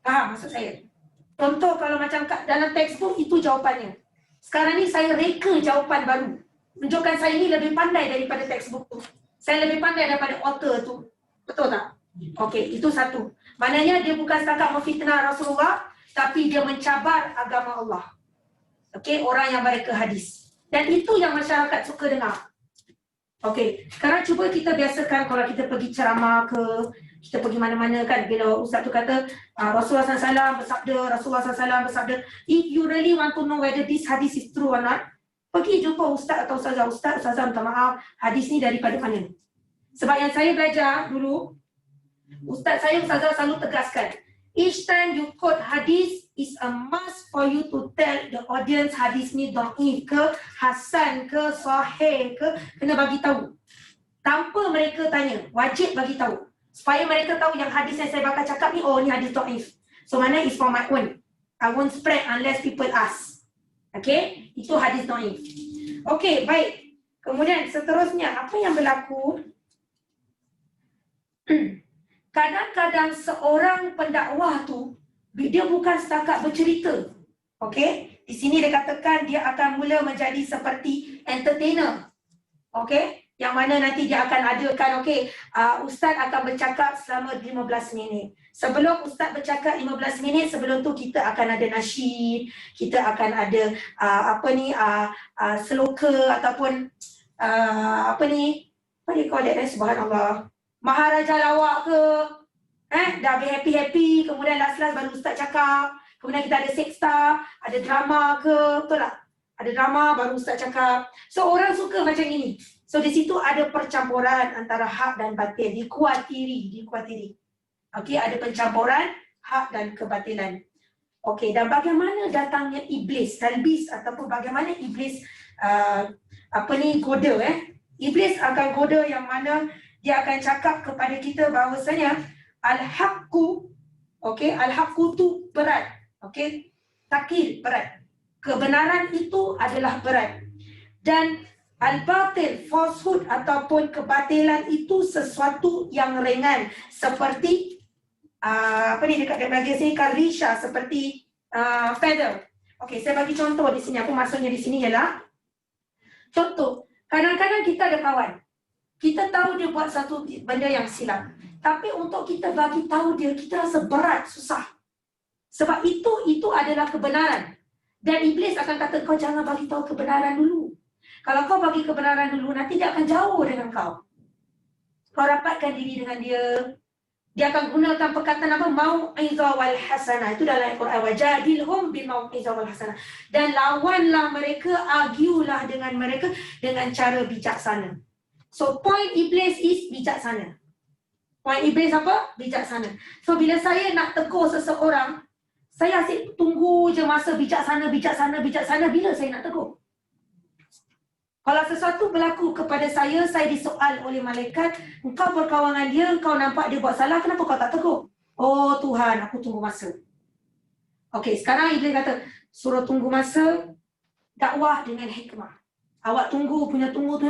Faham maksud saya? Contoh kalau macam dalam textbook itu jawapannya. Sekarang ni saya reka jawapan baru. Menunjukkan saya ni lebih pandai daripada textbook tu. Saya lebih pandai daripada author tu. Betul tak? Okey, itu satu. Maknanya dia bukan setakat memfitnah Rasulullah, tapi dia mencabar agama Allah. Okey, orang yang mereka hadis. Dan itu yang masyarakat suka dengar. Okey, sekarang cuba kita biasakan kalau kita pergi ceramah ke, kita pergi mana-mana kan, bila ustaz tu kata Rasulullah SAW bersabda, Rasulullah SAW bersabda. If you really want to know whether this hadis is true or not, pergi jumpa ustaz atau ustazah. Ustazah minta maaf, hadis ni daripada mana? Sebab yang saya belajar dulu, ustazah selalu tegaskan, each time you quote hadis is a must for you to tell the audience hadis ni dhaif ke, hasan ke, sahih ke, kena bagi tahu. Tanpa mereka tanya, wajib bagi tahu. Supaya mereka tahu yang hadis yang saya bakal cakap ni, oh ni hadis dhaif. So mana is for my own. I won't spread unless people ask. Okay, itu hadis dhaif. Okay, baik. Kemudian seterusnya, apa yang berlaku? Kadang-kadang seorang pendakwah tu, dia bukan setakat bercerita. Okey, di sini dia katakan dia akan mula menjadi seperti entertainer. Okey, yang mana nanti dia akan adakan, ustaz akan bercakap selama 15 minit. Sebelum ustaz bercakap 15 minit, sebelum tu kita akan ada nasyid, kita akan ada seloka ataupun apa dia call that, subhanallah, Maharaja lawak ke, dah happy-happy, kemudian last baru ustaz cakap, kemudian kita ada sexta, ada drama ke, betul tak? Ada drama, baru ustaz cakap. So orang suka macam ini. So di situ ada percampuran antara hak dan batil, dikuatiri. Okey, ada pencampuran hak dan kebatilan. Okey, dan bagaimana datangnya iblis, talbis ataupun bagaimana iblis goda Iblis akan goda yang mana dia akan cakap kepada kita bahawasanya al-haqqu, al-haqqu tu berat, takil berat. Kebenaran itu adalah berat. Dan al-batil, falsehood ataupun kebatilan itu sesuatu yang ringan. Seperti dekat bahagian sini karisha, seperti feather. Okey, saya bagi contoh di sini. Apa maksudnya di sini ialah contoh, kadang-kadang kita ada kawan. Kita tahu dia buat satu benda yang silap. Tapi untuk kita bagi tahu dia, kita rasa berat, susah. Sebab itu adalah kebenaran. Dan iblis akan kata, kau jangan bagi tahu kebenaran dulu. Kalau kau bagi kebenaran dulu, nanti dia akan jauh dengan kau. Kau rapatkan diri dengan dia. Dia akan gunakan perkataan apa? Mau'izah wal hasanah. Itu dalam Al-Quran. Wajadilhum bil mau'izah wal hasanah. Dan lawanlah mereka, arguelah dengan mereka dengan cara bijaksana. So point iblis is bijaksana. Point iblis apa? Bijaksana. So bila saya nak tegur seseorang, saya asyik tunggu je masa bijaksana. Bila saya nak tegur? Kalau sesuatu berlaku kepada saya disoal oleh malaikat, engkau berkawan dengan dia, engkau nampak dia buat salah, kenapa kau tak tegur? Oh Tuhan, aku tunggu masa. Okey, sekarang iblis kata, suruh tunggu masa, dakwah dengan hikmah. Awak tunggu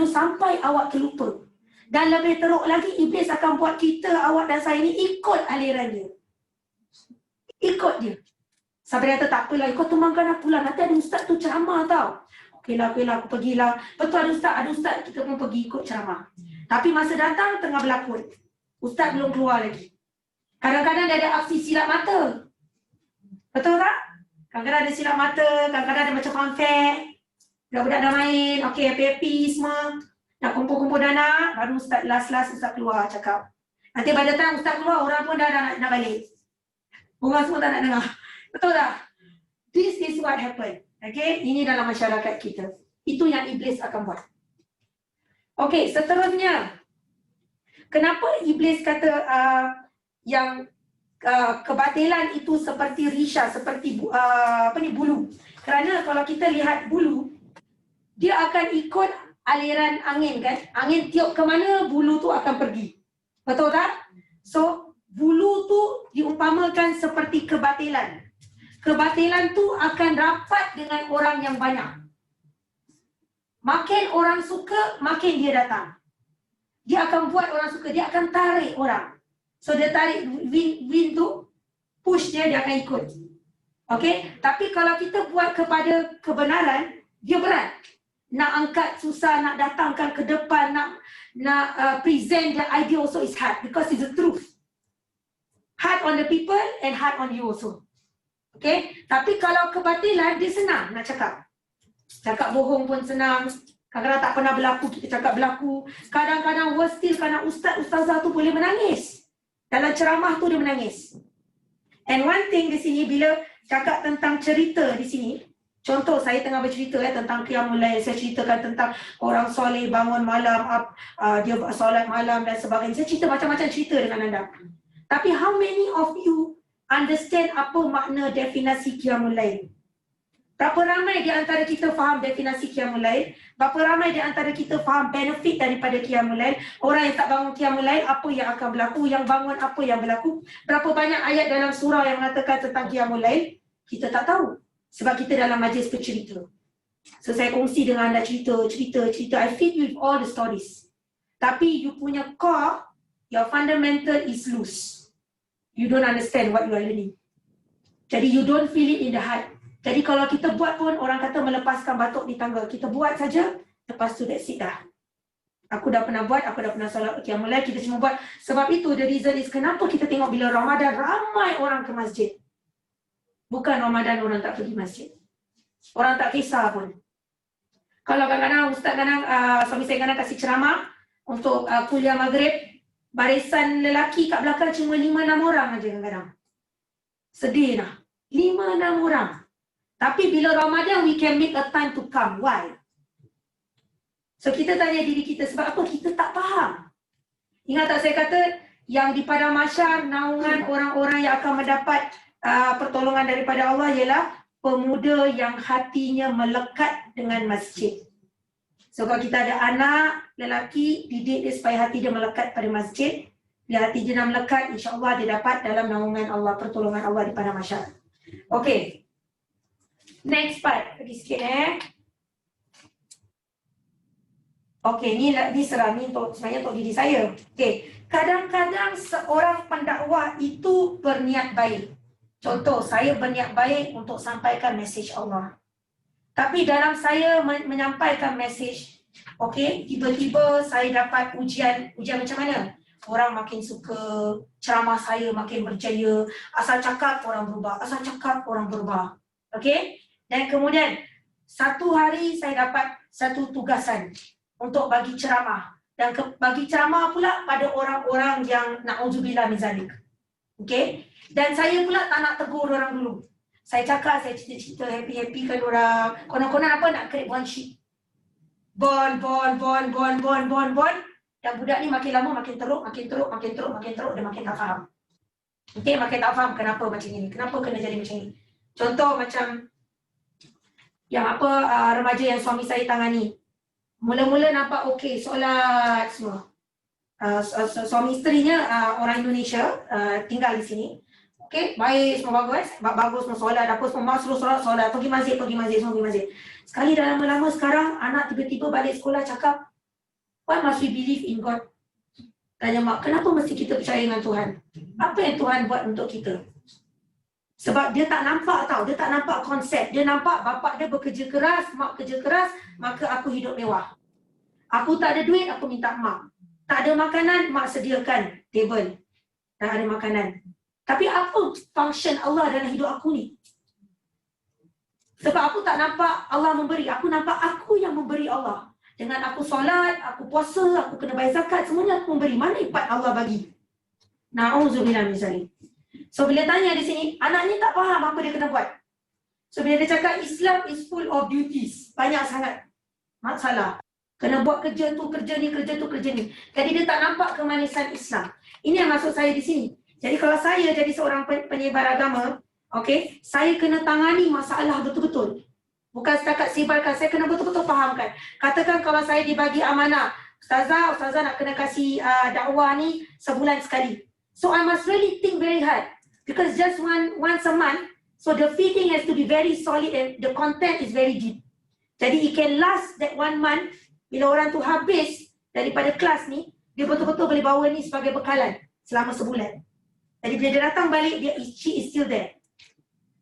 sampai awak terlupa. Dan lebih teruk lagi, iblis akan buat kita, awak dan saya ni ikut aliran dia. Ikut dia. Sampai dia kata, tak apalah, kau temankan aku lah, nanti ada ustaz tu ceramah tau. Okeylah, aku pergilah. Betul ada ustaz, kita pun pergi ikut ceramah. Tapi masa datang, tengah berlakon. Ustaz belum keluar lagi. Kadang-kadang dia ada aksi silap mata. Betul tak? Kadang-kadang ada silap mata, kadang-kadang ada macam fanfare. Budak-budak dah main, happy-happy semua. Nak kumpul-kumpul dana, baru ustaz last ustaz keluar cakap. Nanti pada time ustaz keluar, orang pun dah nak balik. Orang semua tak nak dengar. Betul tak? This is what happened. Okay, ini dalam masyarakat kita. Itu yang iblis akan buat. Okay, seterusnya. Kenapa iblis kata yang kebatilan itu seperti risha, seperti bulu? Kerana kalau kita lihat bulu, dia akan ikut aliran angin kan? Angin tiup ke mana, bulu tu akan pergi. Betul tak? So, bulu tu diumpamakan seperti kebatilan. kebatilan tu akan rapat dengan orang yang banyak. Makin orang suka, makin dia datang. Dia akan buat orang suka, dia akan tarik orang. So dia tarik wind tu, push dia akan ikut. Okay, tapi kalau kita buat kepada kebenaran, dia berat. Nak angkat susah, nak datangkan ke depan, nak present the idea also is hard because it's the truth. Hard on the people and hard on you also. Okay, tapi kalau kebatilan, dia senang nak cakap. Cakap bohong pun senang. Kadang-kadang tak pernah berlaku, kita cakap berlaku. Kadang-kadang worst still, kadang ustazah tu boleh menangis. Dalam ceramah tu dia menangis. And one thing di sini, bila cakap tentang cerita di sini, contoh saya tengah bercerita tentang Qiyamul Lail, saya ceritakan tentang orang soleh bangun malam, dia solat malam dan sebagainya. Saya cerita macam-macam cerita dengan anda. Tapi how many of you understand apa makna definisi Qiyamul Lail? Berapa ramai di antara kita faham definisi Qiyamul Lail? Berapa ramai di antara kita faham benefit daripada Qiyamul Lail? Orang yang tak bangun Qiyamul Lail, apa yang akan berlaku? Yang bangun, apa yang berlaku? Berapa banyak ayat dalam surah yang mengatakan tentang Qiyamul Lail? Kita tak tahu. Sebab kita dalam majlis bercerita. So saya kongsi dengan anda cerita. I feed you with all the stories. Tapi you punya core, your fundamental is loose. You don't understand what you are learning. Jadi you don't feel it in the heart. Jadi kalau kita buat pun, orang kata melepaskan batuk di tangga. Kita buat saja, lepas tu that's it dah. Aku dah pernah buat, aku dah pernah solat Qiyamul Lail, kita cuma buat. Sebab itu the reason is kenapa kita tengok bila Ramadan ramai orang ke masjid. Bukan Ramadan orang tak pergi masjid. Orang tak kisah pun. Kalau kadang-kadang ustaz suami saya kadang kasih ceramah untuk kuliah maghrib, barisan lelaki kat belakang cuma 5-6 orang aja kadang-kadang. Sedih lah. 5-6 orang. Tapi bila Ramadan, we can make a time to come. Why? So kita tanya diri kita, sebab apa? Kita tak faham. Ingat tak saya kata, yang di padang mahsyar, naungan orang-orang yang akan mendapat pertolongan daripada Allah ialah pemuda yang hatinya melekat dengan masjid. So kalau kita ada anak lelaki, didik dia supaya hati dia melekat pada masjid. Bila hati dia dah melekat, insya-Allah dia dapat dalam naungan Allah, pertolongan Allah di padang mahsyar. Okay. Next part, pergi sikit Okay, ni serang ni sebenarnya untuk diri saya. Okay, kadang-kadang seorang pendakwah itu berniat baik. Contoh, saya berniat baik untuk sampaikan mesej Allah. Tapi dalam saya menyampaikan mesej, okay, tiba-tiba saya dapat ujian macam mana? Orang makin suka, ceramah saya makin berjaya, asal cakap orang berubah, okay? Dan kemudian, satu hari saya dapat satu tugasan untuk bagi ceramah. Dan bagi ceramah pula pada orang-orang yang na'udzubillah min zalik. Okay? Dan saya pula tak nak tegur orang dulu. Saya cakap, saya cerita-cerita, happy-happy kan orang. Konon-konon apa nak create one sheet. Bond. Dan budak ni makin lama makin teruk, dia makin tak faham. Okay, makin tak faham kenapa macam ni. Kenapa kena jadi macam ni. Contoh macam yang remaja yang suami saya tangani. Mula-mula nampak okey, solat semua. Suami isterinya orang Indonesia, tinggal di sini. Okey, baik, semua bagus, semua solat, apa semua masuk solat, pergi masjid, semua pergi masjid. Sekali dah lama-lama sekarang, anak tiba-tiba balik sekolah cakap, why must we believe in God? Tanya mak, kenapa mesti kita percaya dengan Tuhan? Apa yang Tuhan buat untuk kita? Sebab dia tak nampak tau, dia tak nampak konsep. Dia nampak bapak dia bekerja keras, mak kerja keras, maka aku hidup mewah. Aku tak ada duit, aku minta mak. Tak ada makanan, mak sediakan table. Tak ada makanan. Tapi apa function Allah dalam hidup aku ni? Sebab aku tak nampak Allah memberi, aku nampak aku yang memberi Allah. Dengan aku solat, aku puasa, aku kena bayar zakat, semuanya aku memberi. Mana ipat Allah bagi? Na'udzubillah min zalik. So bila tanya di sini, anaknya tak faham apa dia kena buat. So bila dia cakap Islam is full of duties, banyak sangat masalah. Kena buat kerja tu, kerja ni. Jadi dia tak nampak kemanisan Islam. Ini yang maksud saya di sini. Jadi kalau saya jadi seorang penyebar agama, okay, saya kena tangani masalah betul-betul. Bukan setakat sebarkan, saya kena betul-betul fahamkan. Katakan kalau saya dibagi amanah, Ustazah nak kena kasih dakwah ni sebulan sekali. So I must really think very hard. Because just once a month, So the fitting has to be very solid and the content is very deep. Jadi it can last that 1 month. Bila orang tu habis daripada kelas ni, dia betul-betul boleh bawa ni sebagai bekalan selama sebulan. Jadi bila dia datang balik, she is still there.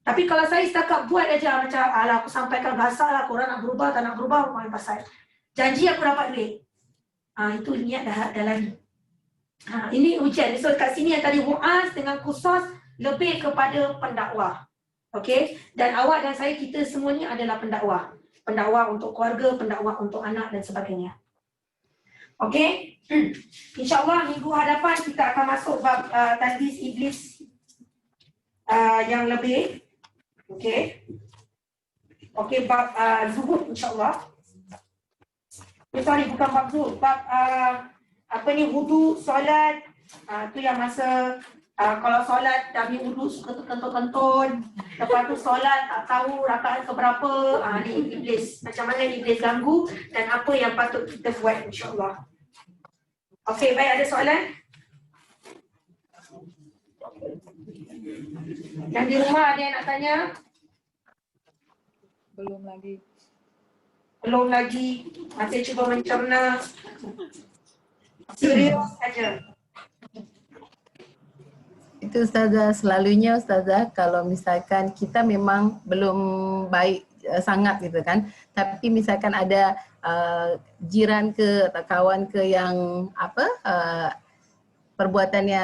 Tapi kalau saya setakat buat aja macam alah aku sampaikan bahasa lah, korang nak berubah tak nak berubah, main pasal. Janji aku dapat duit. Itu niat dah lari. Ini ujian. So kat sini yang tadi Muaz dengan Qusas lebih kepada pendakwah. Okey, dan awak dan saya kita semuanya adalah pendakwah. Pendakwah untuk keluarga, pendakwah untuk anak dan sebagainya. Okey. InsyaAllah minggu hadapan kita akan masuk bab talbis iblis yang lebih. Okey. Okey, bab zuhud insyaAllah. Sorry, bukan bab zuhud. Bab wudu, solat. Tu yang masa kalau solat dah ambil wudu suka terkentut-kentut. Lepas tu solat tak tahu rakaat keberapa. Ni iblis. Macam mana iblis ganggu dan apa yang patut kita buat insyaAllah. Okey, baik, ada soalan? Yang di rumah ada yang nak tanya? Belum lagi. Belum lagi. Masih cuba mencerna. Serius saja. Itu Ustazah, selalunya Ustazah kalau misalkan kita memang belum baik sangat gitu kan, tapi misalkan ada jiran ke atau kawan ke yang perbuatannya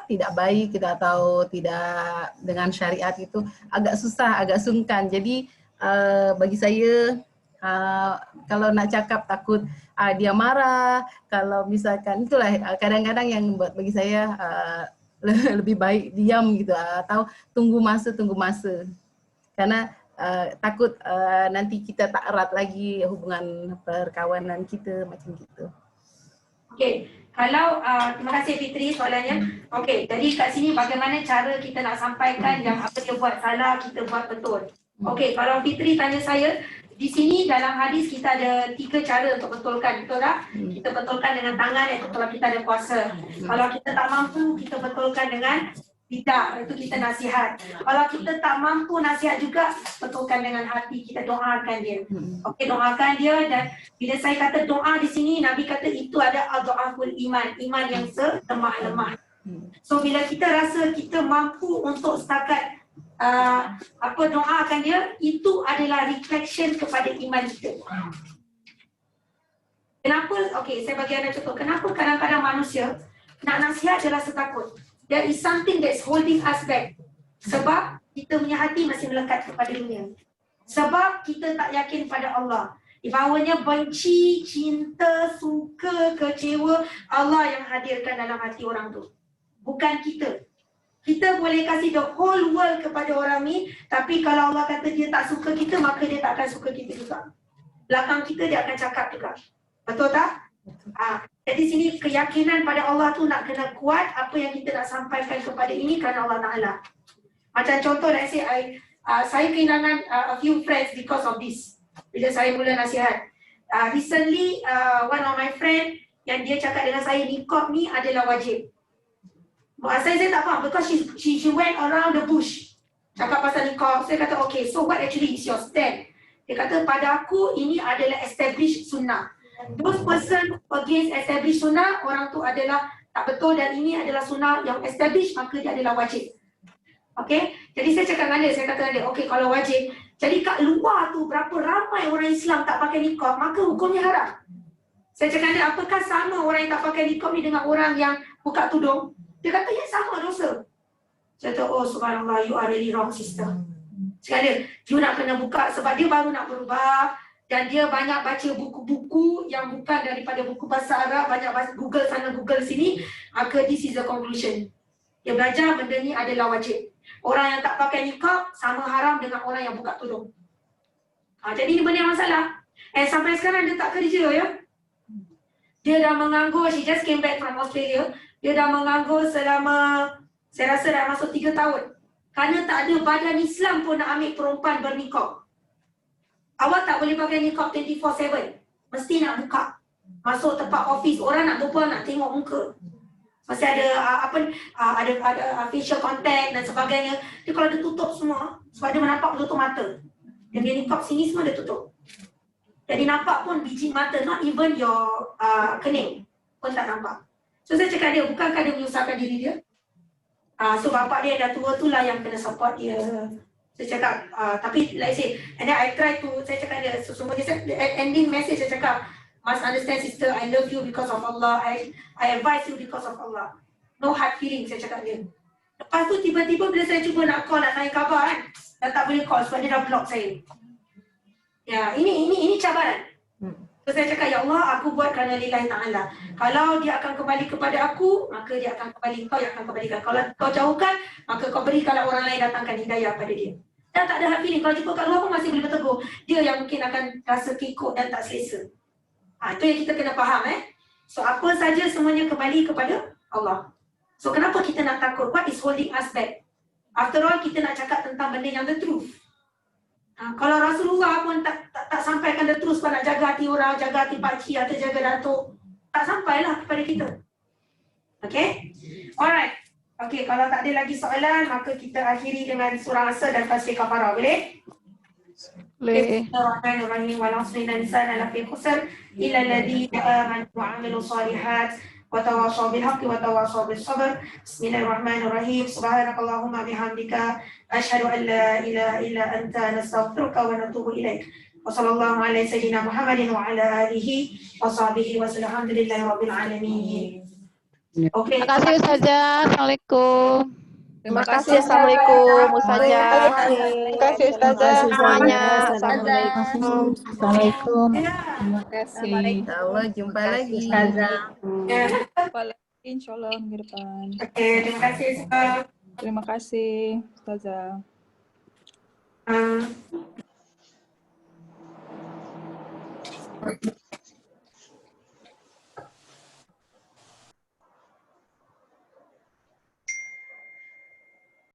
tidak baik gitu atau tidak dengan syariat, itu agak susah, agak sungkan. Jadi bagi saya kalau nak cakap takut dia marah, kalau misalkan itulah kadang-kadang yang buat bagi saya lebih baik diam gitu atau tunggu masa karena takut nanti kita tak erat lagi hubungan perkawanan kita macam gitu. Okey, kalau terima kasih Fitri soalannya. Okey, jadi kat sini bagaimana cara kita nak sampaikan yang apa dia buat salah kita buat betul. Okey, kalau Fitri tanya saya, di sini dalam hadis kita ada 3 cara untuk betulkan, betul tak? Kita betulkan dengan tangan, iaitu kalau kita ada puasa. Kalau kita tak mampu, kita betulkan dengan lidah, itu kita nasihat. Kalau kita tak mampu nasihat juga, betulkan dengan hati, kita doakan dia. Okey, doakan dia. Dan bila saya kata doa di sini, Nabi kata itu ada adhaful iman, iman yang selemah-lemah. So bila kita rasa kita mampu untuk setakat doakan dia, itu adalah reflection kepada iman kita. Kenapa? Okey, saya bagi anda contoh. Kenapa kadang-kadang manusia nak nasihat dia rasa takut? There is something that's holding us back. Sebab kita punya hati masih melekat kepada dunia. Sebab kita tak yakin pada Allah. Dibawanya benci, cinta, suka, kecewa, Allah yang hadirkan dalam hati orang tu. Bukan kita. Kita boleh kasih the whole world kepada orang ni, tapi kalau Allah kata dia tak suka kita, maka dia tak akan suka kita juga. Belakang kita dia akan cakap juga. Betul tak? Jadi sini keyakinan pada Allah tu nak kena kuat. Apa yang kita nak sampaikan kepada ini kerana Allah Ta'ala. Macam contoh, let's say saya kehilangan a few friends because of this. Bila saya mula nasihat. Recently, one of my friend yang dia cakap dengan saya, niqab ni adalah wajib. Saya tak faham because she went around the bush. Cakap pasal niqab. Saya kata okay, so what actually is your stand? Dia kata pada aku ini adalah established sunnah. Those person against established sunnah, orang tu adalah tak betul dan ini adalah sunnah yang established, maka dia adalah wajib. Okay, jadi saya cakap dengan dia, saya kata dengan dia, okay kalau wajib, jadi kat luar tu berapa ramai orang Islam tak pakai niqab, maka hukumnya haram. Saya cakap dengan dia, apakah sama orang yang tak pakai niqab ni dengan orang yang buka tudung? Dia kata, ya sama dosa. Saya kata, oh subhanallah, you are really wrong sister. Cakap dia, you nak kena buka sebab dia baru nak berubah dan dia banyak baca buku-buku yang bukan daripada buku bahasa Arab, banyak baca Google sana, Google sini, maka this is the conclusion. Dia belajar benda ni adalah wajib. Orang yang tak pakai niqab sama haram dengan orang yang buka tudung. Jadi ini benda yang masalah. Sampai sekarang dia tak kerja ya. Dia dah menganggur, she just came back from Australia. Dia dah menganggur selama, saya rasa dah masuk 3 tahun. Kerana tak ada badan Islam pun nak ambil perempuan berniqab. Awak tak boleh pakai niqab 24/7. Mesti nak buka. Masuk tempat office, orang nak berbual, nak tengok muka. Masih ada ada facial contact dan sebagainya. Dia kalau dia tutup semua, sebab dia menampak tutup mata. Dan dia niqab sini semua dia tutup. Jadi nampak pun biji mata, not even your kening pun tak nampak. So saya cakap dia, bukankah dia menyusahkan diri dia? So bapak dia dah tua tu lah yang kena support dia. Saya cakap, tapi like I say, and then I try to, saya cakap dia, sesungguhnya, ending message saya cakap, must understand sister, I love you because of Allah, I advise you because of Allah. No hard feeling, saya cakap dia. Lepas tu tiba-tiba bila saya cuba nak call, nak tanya khabar kan, dah tak boleh call sebab dia dah block saya. Ya, ini cabaran. So saya cakap, ya Allah, aku buat kerana lillahi ta'ala. Kalau dia akan kembali kepada aku, maka dia akan kembali, kau yang akan kembalikan. Kalau kau jauhkan, maka kau berikanlah orang lain datangkan hidayah pada dia. Dan tak ada hard feeling. Kalau jumpa kat luar pun masih boleh bertegur. Dia yang mungkin akan rasa kikuk dan tak selesa. Itu yang kita kena faham. So apa saja semuanya kembali kepada Allah. So kenapa kita nak takut? What is holding us back? After all, kita nak cakap tentang benda yang the truth. Kalau Rasulullah pun tak sampaikan the truth, nak jaga hati orang, jaga hati pakcik atau jaga datuk, tak sampailah kepada kita. Okay? Alright. Okay, kalau tak ada lagi soalan, maka kita akhiri dengan surah Asr dan tasbih kafarah. Boleh? Boleh. Bismillahirrahmanirrahim. Wal 'asri innal insana lafi khusr illa alladhina amanu wa 'amilus solihat wa tawashaw bil haqqi wa tawashaw bis sabr. Bismillahirrahmanirrahim. Subhanakallahumma bihamdika asyhadu an la ilaha illa anta nastaghfiruka wa natubu ilaik. Wa sallallahu ala sayyidina Muhammadin wa ala alihi wa sahbihi wa sallam. Alhamdulillahi rabbil alamin. Okay. Terima kasih Ustazah. Assalamualaikum. Terima kasih. Assalamualaikum Ustazah. Terima kasih Ustazah semuanya. Assalamualaikum. Assalamualaikum. Terima kasih. Allah jumpa lagi. Jumpa lagi insyaAllah minggu depan. Okay, terima kasih. Terima kasih Ustazah.